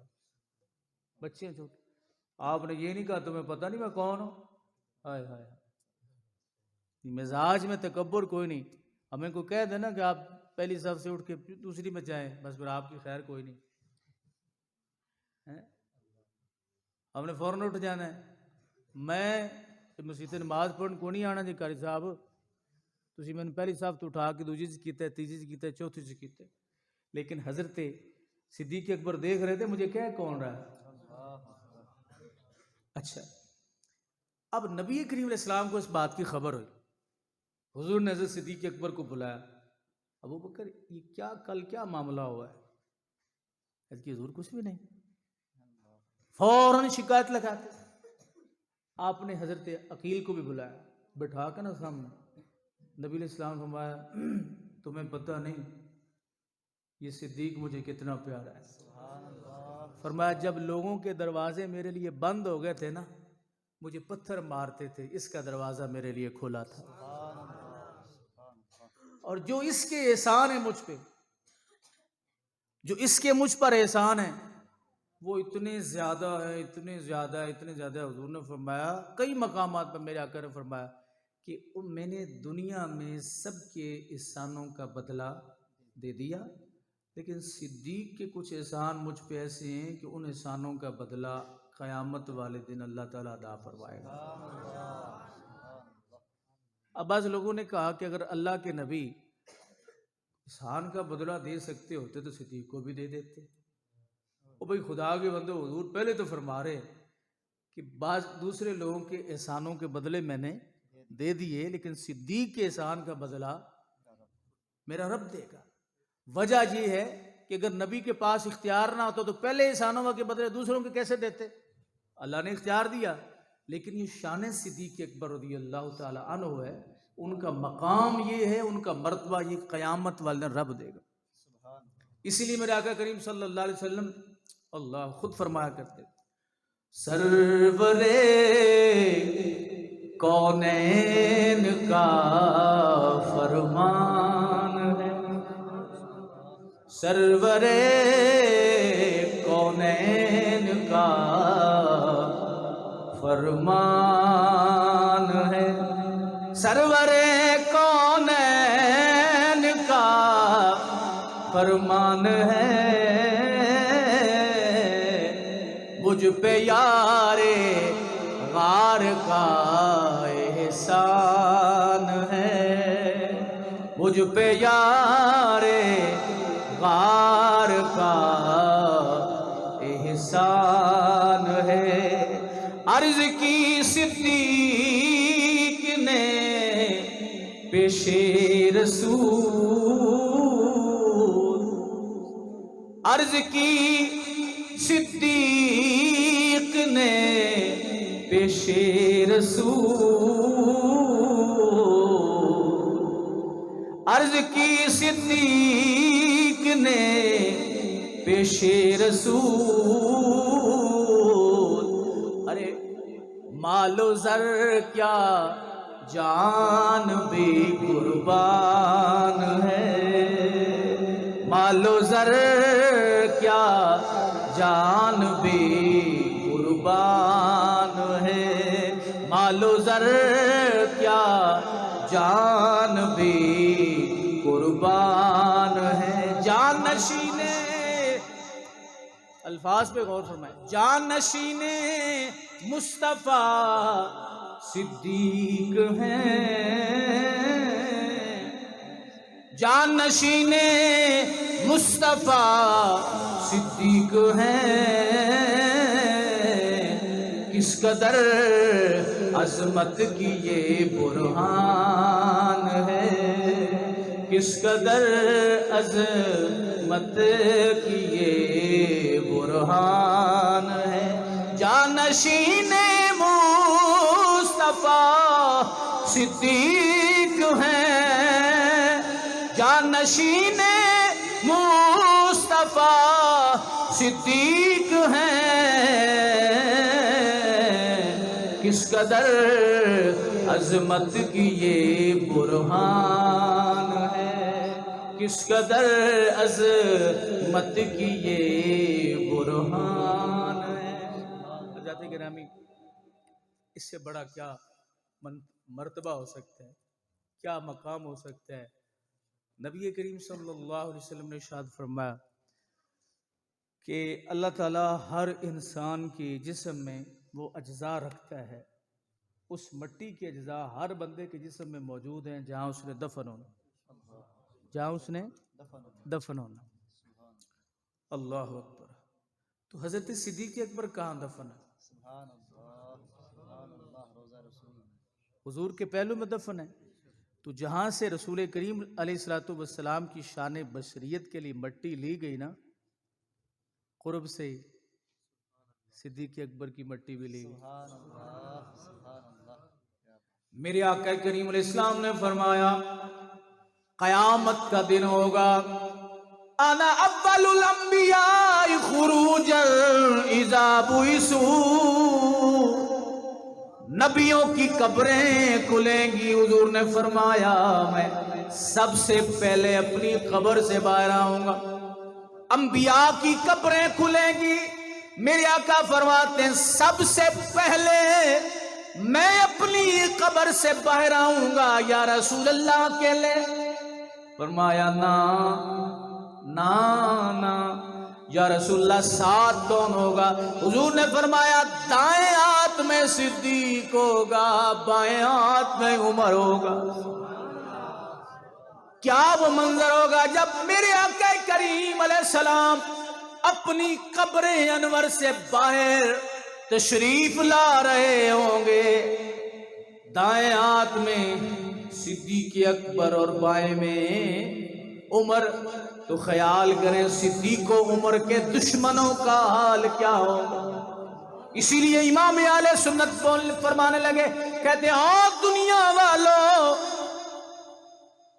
بچے ہیں چھوٹے، آپ نے یہ نہیں کہا تمہیں پتہ نہیں میں کون ہوں، ہائے ہائے، مزاج میں تکبر کوئی نہیں، ہمیں کوئی کہہ دینا کہ آپ پہلی صف سے اٹھ کے دوسری میں جائیں، بس پھر آپ کی خیر کوئی نہیں، ہم نے فوراً اٹھ جانا ہے۔ میں مسجد نماز پڑھن کو نہیں آنا جی قاری صاحب، تسی میں نے پہلی صف تو اٹھا کے دوسری سے کیتا ہے، تیسری سے کیتا ہے، چوتھی سے کیتا ہے، لیکن حضرت صدیق اکبر دیکھ رہے تھے مجھے کہہ کون رہا ہے۔ اچھا، اب نبی کریم علیہ السلام کو اس بات کی خبر ہوئی، حضور نے حضرت صدیق اکبر کو بلایا، ابو بکر یہ کیا کل کیا معاملہ ہوا ہے؟ اس کی حضور کچھ بھی نہیں، فوراً شکایت لگاتے۔ آپ نے حضرت عقیل کو بھی بلایا، بٹھا کے نا سامنے، نبی علیہ السلام فرمایا تمہیں پتہ نہیں یہ صدیق مجھے کتنا پیارا ہے۔ فرمایا جب لوگوں کے دروازے میرے لیے بند ہو گئے تھے نا، مجھے پتھر مارتے تھے، اس کا دروازہ میرے لیے کھلا تھا، اور جو اس کے احسان ہے مجھ پہ، جو اس کے مجھ پر احسان ہے وہ اتنے زیادہ ہے، اتنے زیادہ ہے، اتنے زیادہ ہے۔ حضور نے فرمایا کئی مقامات پر میرے آقا نے فرمایا کہ میں نے دنیا میں سب کے احسانوں کا بدلہ دے دیا، لیکن صدیق کے کچھ احسان مجھ پہ ایسے ہیں کہ ان احسانوں کا بدلہ قیامت والے دن اللہ تعالیٰ ادا فرمائے گا۔ اب بعض لوگوں نے کہا کہ اگر اللہ کے نبی احسان کا بدلہ دے سکتے ہوتے تو صدیق کو بھی دے دیتے۔ او بھائی خدا کے بندے، حضور پہلے تو فرما رہے کہ بعض دوسرے لوگوں کے احسانوں کے بدلے میں نے دے دیے، لیکن صدیق کے احسان کا بدلہ میرا رب دے گا۔ وجہ یہ ہے کہ اگر نبی کے پاس اختیار نہ ہوتا تو پہلے احسانوں کے بدلے دوسروں کے کیسے دیتے؟ اللہ نے اختیار دیا، لیکن یہ شان صدیق اکبر رضی اللہ تعالی عنہ ہے، ان کا مقام یہ ہے، ان کا مرتبہ یہ قیامت والے دن رب دے گا۔ اسی لیے میرے آقا کریم صلی اللہ علیہ وسلم اللہ خود فرمایا کرتے سرورے کونین کا فرمان ہے، سرورے کونین کا فرمان ہے، سرورے کونین کا فرمان ہے، مجھ پہ یار غار کا احسان ہے، مجھ پہ یار غار کا احسان ہے۔ عرض کی صدیق نے پیش رسول، عرض کی صدیق نے پیش رسول، عرض کی صدیق نے پیش رسول، ارے مال و زر کیا جان بھی قربان ہے، مال و زر کیا جان بھی قربان ہے، مال و زر کیا جان بھی قربان ہے۔ جان نشین، الفاظ پہ غور فرمائیں، جان نشین مصطفیٰ صدیق ہیں، جان نشین مصطفیٰ صدیق ہیں، کس قدر عظمت کی یہ برہان ہے، کس قدر عظمت کی یہ برہان ہے۔ جانشین مصطفیٰ صدیق ہیں، جانشین مصطفیٰ صدیق ہیں، کس قدر عظمت کی یہ برہان ہے، کس قدر عظمت کی یہ برہان ہے۔ حضرات گرامی، اس سے بڑا کیا مرتبہ ہو سکتا ہے، کیا مقام ہو سکتا ہے؟ نبی کریم صلی اللہ علیہ وسلم نے ارشاد فرمایا کہ اللہ تعالیٰ ہر انسان کے جسم میں وہ اجزاء رکھتا ہے، اس مٹی کے اجزاء ہر بندے کے جسم میں موجود ہیں جہاں اس نے دفن ہونا، جہاں اس نے دفن ہونا۔ اللہ اکبر۔ تو حضرت صدیق اکبر کہاں دفن ہے؟ حضور کے پہلو میں دفن ہے۔ تو جہاں سے رسول کریم علیہ الصلوۃ والسلام کی شان بشریت کے لیے مٹی لی گئی نا، قرب سے صدیق اکبر کی مٹی بھی لی گئی۔ میرے آقا کریم علیہ السلام نے فرمایا قیامت کا دن ہوگا، انا اول الانبیاء خروجا اذا بعثوا، نبیوں کی قبریں کھلیں گی۔ حضور نے فرمایا میں سب سے پہلے اپنی قبر سے باہر آؤں گا، انبیاء کی قبریں کھلیں گی۔ میرے آقا فرماتے ہیں سب سے پہلے میں اپنی قبر سے باہر آؤں گا یا رسول اللہ کے لئے؟ فرمایا نا نا نا یا رسول اللہ، ساتھ کون ہوگا؟ حضور نے فرمایا دائیں ہاتھ میں صدیق ہوگا، بائیں ہاتھ میں عمر ہوگا۔ کیا وہ منظر ہوگا جب میرے آقا کریم علیہ السلام اپنی قبر انور سے باہر تشریف لا رہے ہوں گے، دائیں ہاتھ میں صدیق اکبر اور بائیں میں عمر۔ تو خیال کریں صدیق و عمر کے دشمنوں کا حال کیا ہوگا۔ اسی لیے امام اہل سنت فرمانے لگے، کہتے ہیں ہاں دنیا والوں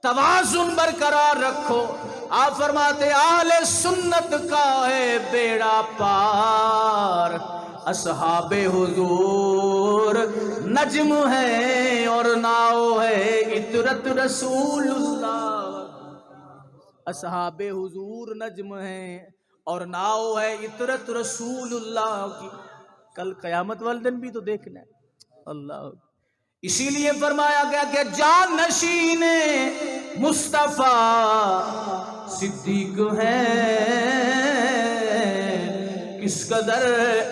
توازن برقرار رکھو۔ آپ فرماتے اہل سنت کا ہے بیڑا پار، اصحاب حضور نجم ہے اور ناؤ ہے عطرت رسول اللہ۔ اصحاب حضور نجم ہیں اور ناؤ ہے عطرت رسول اللہ کی۔ کل قیامت والے دن بھی تو دیکھنا ہے۔ اللہ، اسی لیے فرمایا گیا کہ جان نشین مصطفیٰ صدیق ہیں، کس قدر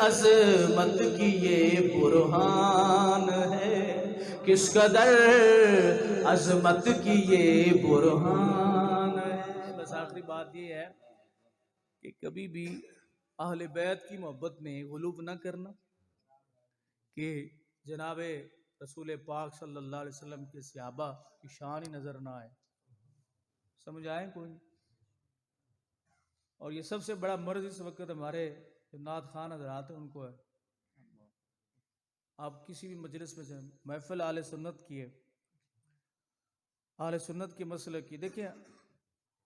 عظمت کی یہ برہان ہے، کس قدر عظمت کی یہ برہان ہے۔ بس آخری بات یہ ہے کہ کبھی بھی اہل بیت کی محبت میں غلو نہ کرنا، کہ جناب رسول پاک صلی اللہ علیہ وسلم کے صحابہ کی شان ہی نظر نہ آئے۔ سمجھ آئے کوئی؟ اور یہ سب سے بڑا مرض اس وقت ہمارے نعت خان حضرات ان کو ہے۔ آپ کسی بھی مجلس میں سے محفل اہل سنت کی ہے، اہل سنت کے مسئلے کی، دیکھیں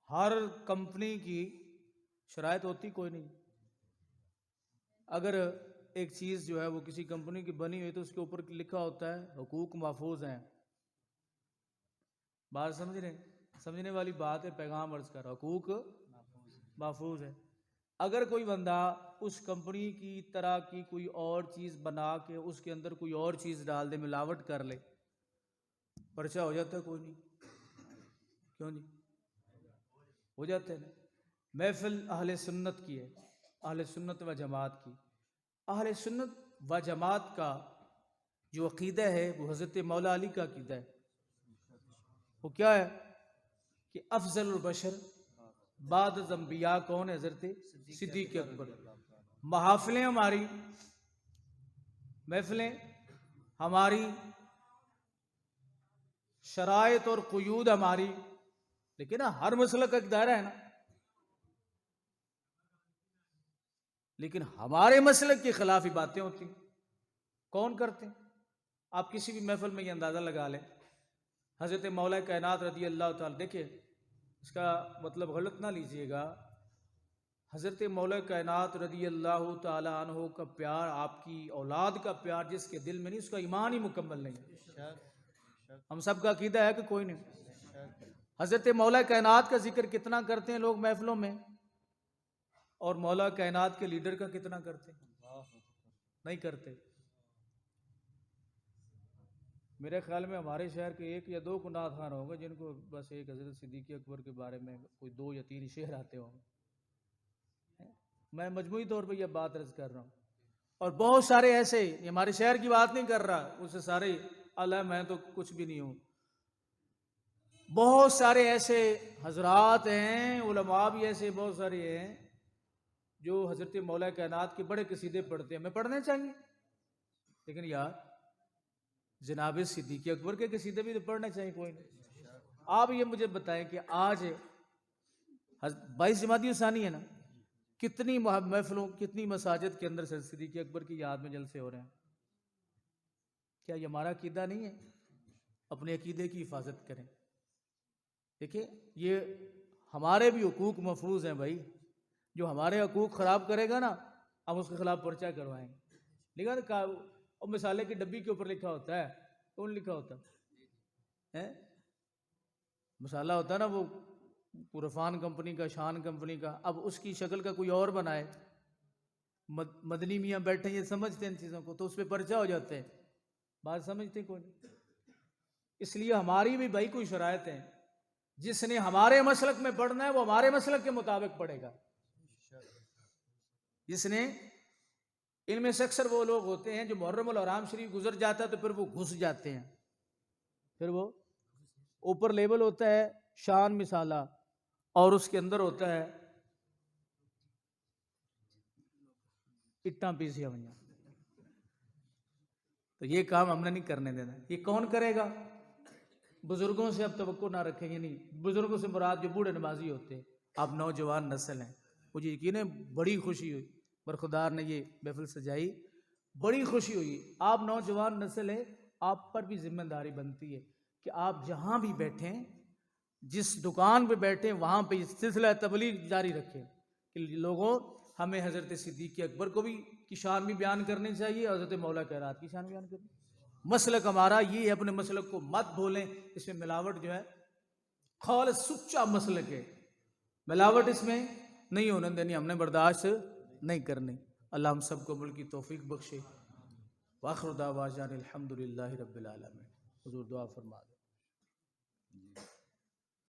ہر کمپنی کی شرائط ہوتی کوئی نہیں۔ اگر ایک چیز جو ہے وہ کسی کمپنی کی بنی ہوئی تو اس کے اوپر لکھا ہوتا ہے حقوق محفوظ ہیں، بات سمجھ رہے ہیں؟ سمجھنے والی بات ہے، پیغام عرض کر رہا، حقوق محفوظ ہے۔ اگر کوئی بندہ اس کمپنی کی طرح کی کوئی اور چیز بنا کے اس کے اندر کوئی اور چیز ڈال دے، ملاوٹ کر لے، پرچہ ہو جاتا ہے؟ کوئی نہیں، کیوں نہیں ہو جاتا ہے نا؟ محفل اہل سنت کی ہے، اہل سنت و جماعت کی۔ اہل سنت و جماعت کا جو عقیدہ ہے وہ حضرت مولا علی کا عقیدہ ہے۔ وہ کیا ہے کہ افضل البشر بعد از انبیاء کون ہے؟ حضرت صدیق اکبر۔ محافلیں ہماری، محفلیں ہماری، شرائط اور قیود ہماری، لیکن ہر مسلک کا ایک دائرہ ہے نا۔ لیکن ہمارے مسلک کے خلاف ہی باتیں ہوتی ہیں۔ کون کرتے ہیں؟ آپ کسی بھی محفل میں یہ اندازہ لگا لیں، حضرت مولا کائنات رضی اللہ تعالیٰ، دیکھیں اس کا مطلب غلط نہ لیجئے گا، حضرت مولا کائنات رضی اللہ تعالیٰ عنہ کا پیار، آپ کی اولاد کا پیار جس کے دل میں نہیں، اس کا ایمان ہی مکمل نہیں ہے۔ ہم سب کا عقیدہ ہے کہ کوئی نہیں۔ حضرت مولا کائنات کا ذکر کتنا کرتے ہیں لوگ محفلوں میں، اور مولا کائنات کے لیڈر کا کتنا کرتے ہیں؟ نہیں کرتے۔ میرے خیال میں ہمارے شہر کے 1 یا 2 نعت خوان ہوں گے جن کو بس ایک حضرت صدیق اکبر کے بارے میں کوئی 2 یا 3 شعر آتے ہوں گے۔ میں مجموعی طور پہ یہ بات عرض کر رہا ہوں، اور بہت سارے ایسے، یہ ہمارے شہر کی بات نہیں کر رہا، اس سے سارے اللہ میں تو کچھ بھی نہیں ہوں، بہت سارے ایسے حضرات ہیں، علماء بھی ایسے بہت سارے ہیں جو حضرت مولا کائنات کے بڑے قصیدے پڑھتے ہیں، ہمیں پڑھنے چاہیے، لیکن یار جناب صدیق اکبر کے قصیدے بھی تو پڑھنے چاہیے، کوئی نہیں۔ آپ یہ مجھے بتائیں کہ آج 22 جمادی ثانی ہے نا، کتنی محفلوں، کتنی مساجد کے اندر صدیق اکبر کی یاد میں جلسے ہو رہے ہیں؟ کیا یہ ہمارا عقیدہ نہیں ہے؟ اپنے عقیدے کی حفاظت کریں۔ دیکھیں یہ ہمارے بھی حقوق محفوظ ہیں بھائی، جو ہمارے حقوق خراب کرے گا نا ہم اس کے خلاف پرچہ کروائیں گے۔ لکھا اور مسالے کی ڈبی کے اوپر لکھا ہوتا ہے، کون لکھا ہوتا ہے؟ مسالہ ہوتا ہے نا وہ عرفان کمپنی کا، شان کمپنی کا، اب اس کی شکل کا کوئی اور بنائے، مدنی میاں بیٹھے یہ سمجھتے ہیں ان چیزوں کو، تو اس پہ پرچہ ہو جاتے ہیں۔ بات سمجھتے کوئی نہیں۔ اس لیے ہماری بھی بھائی کوئی شرائط ہیں، جس نے ہمارے مسلک میں پڑھنا ہے وہ ہمارے مسلک کے مطابق پڑھے گا۔ جس نے، ان میں سے اکثر وہ لوگ ہوتے ہیں جو محرم الحرام شریف گزر جاتا ہے تو پھر وہ گھس جاتے ہیں، پھر وہ اوپر لیبل ہوتا ہے شان مسالہ اور اس کے اندر ہوتا ہے اٹاں پیسی ہوئیں۔ تو یہ کام ہم نے نہیں کرنے دینا۔ یہ کون کرے گا؟ بزرگوں سے اب توقع نہ رکھیں گے، نہیں، بزرگوں سے مراد جو بوڑھے نمازی ہوتے ہیں، آپ نوجوان نسل ہیں۔ مجھے یقین ہے بڑی خوشی ہوئی، برخدار نے یہ محفل سجائی، بڑی خوشی ہوئی۔ آپ نوجوان نسل ہے، آپ پر بھی ذمہ داری بنتی ہے کہ آپ جہاں بھی بیٹھیں، جس دکان پہ بیٹھیں، وہاں پہ سلسلہ تبلیغ جاری رکھیں کہ لوگوں ہمیں حضرت صدیق اکبر کو بھی کی شان بھی بیان کرنی چاہیے، حضرت مولا کائنات کی شان بیان کرنی۔ مسلک ہمارا یہ ہے، اپنے مسلک کو مت بھولیں، اس میں ملاوٹ جو ہے خالص سچا مسلک ہے، ملاوٹ اس میں نہیں ہونے دینی، ہم نے برداشت نہیں کرنی۔ اللہ ہم سب کو عمل کی توفیق بخشے۔ وآخر دعوانا الحمدللہ رب العالمین۔ حضور دعا فرما دیں۔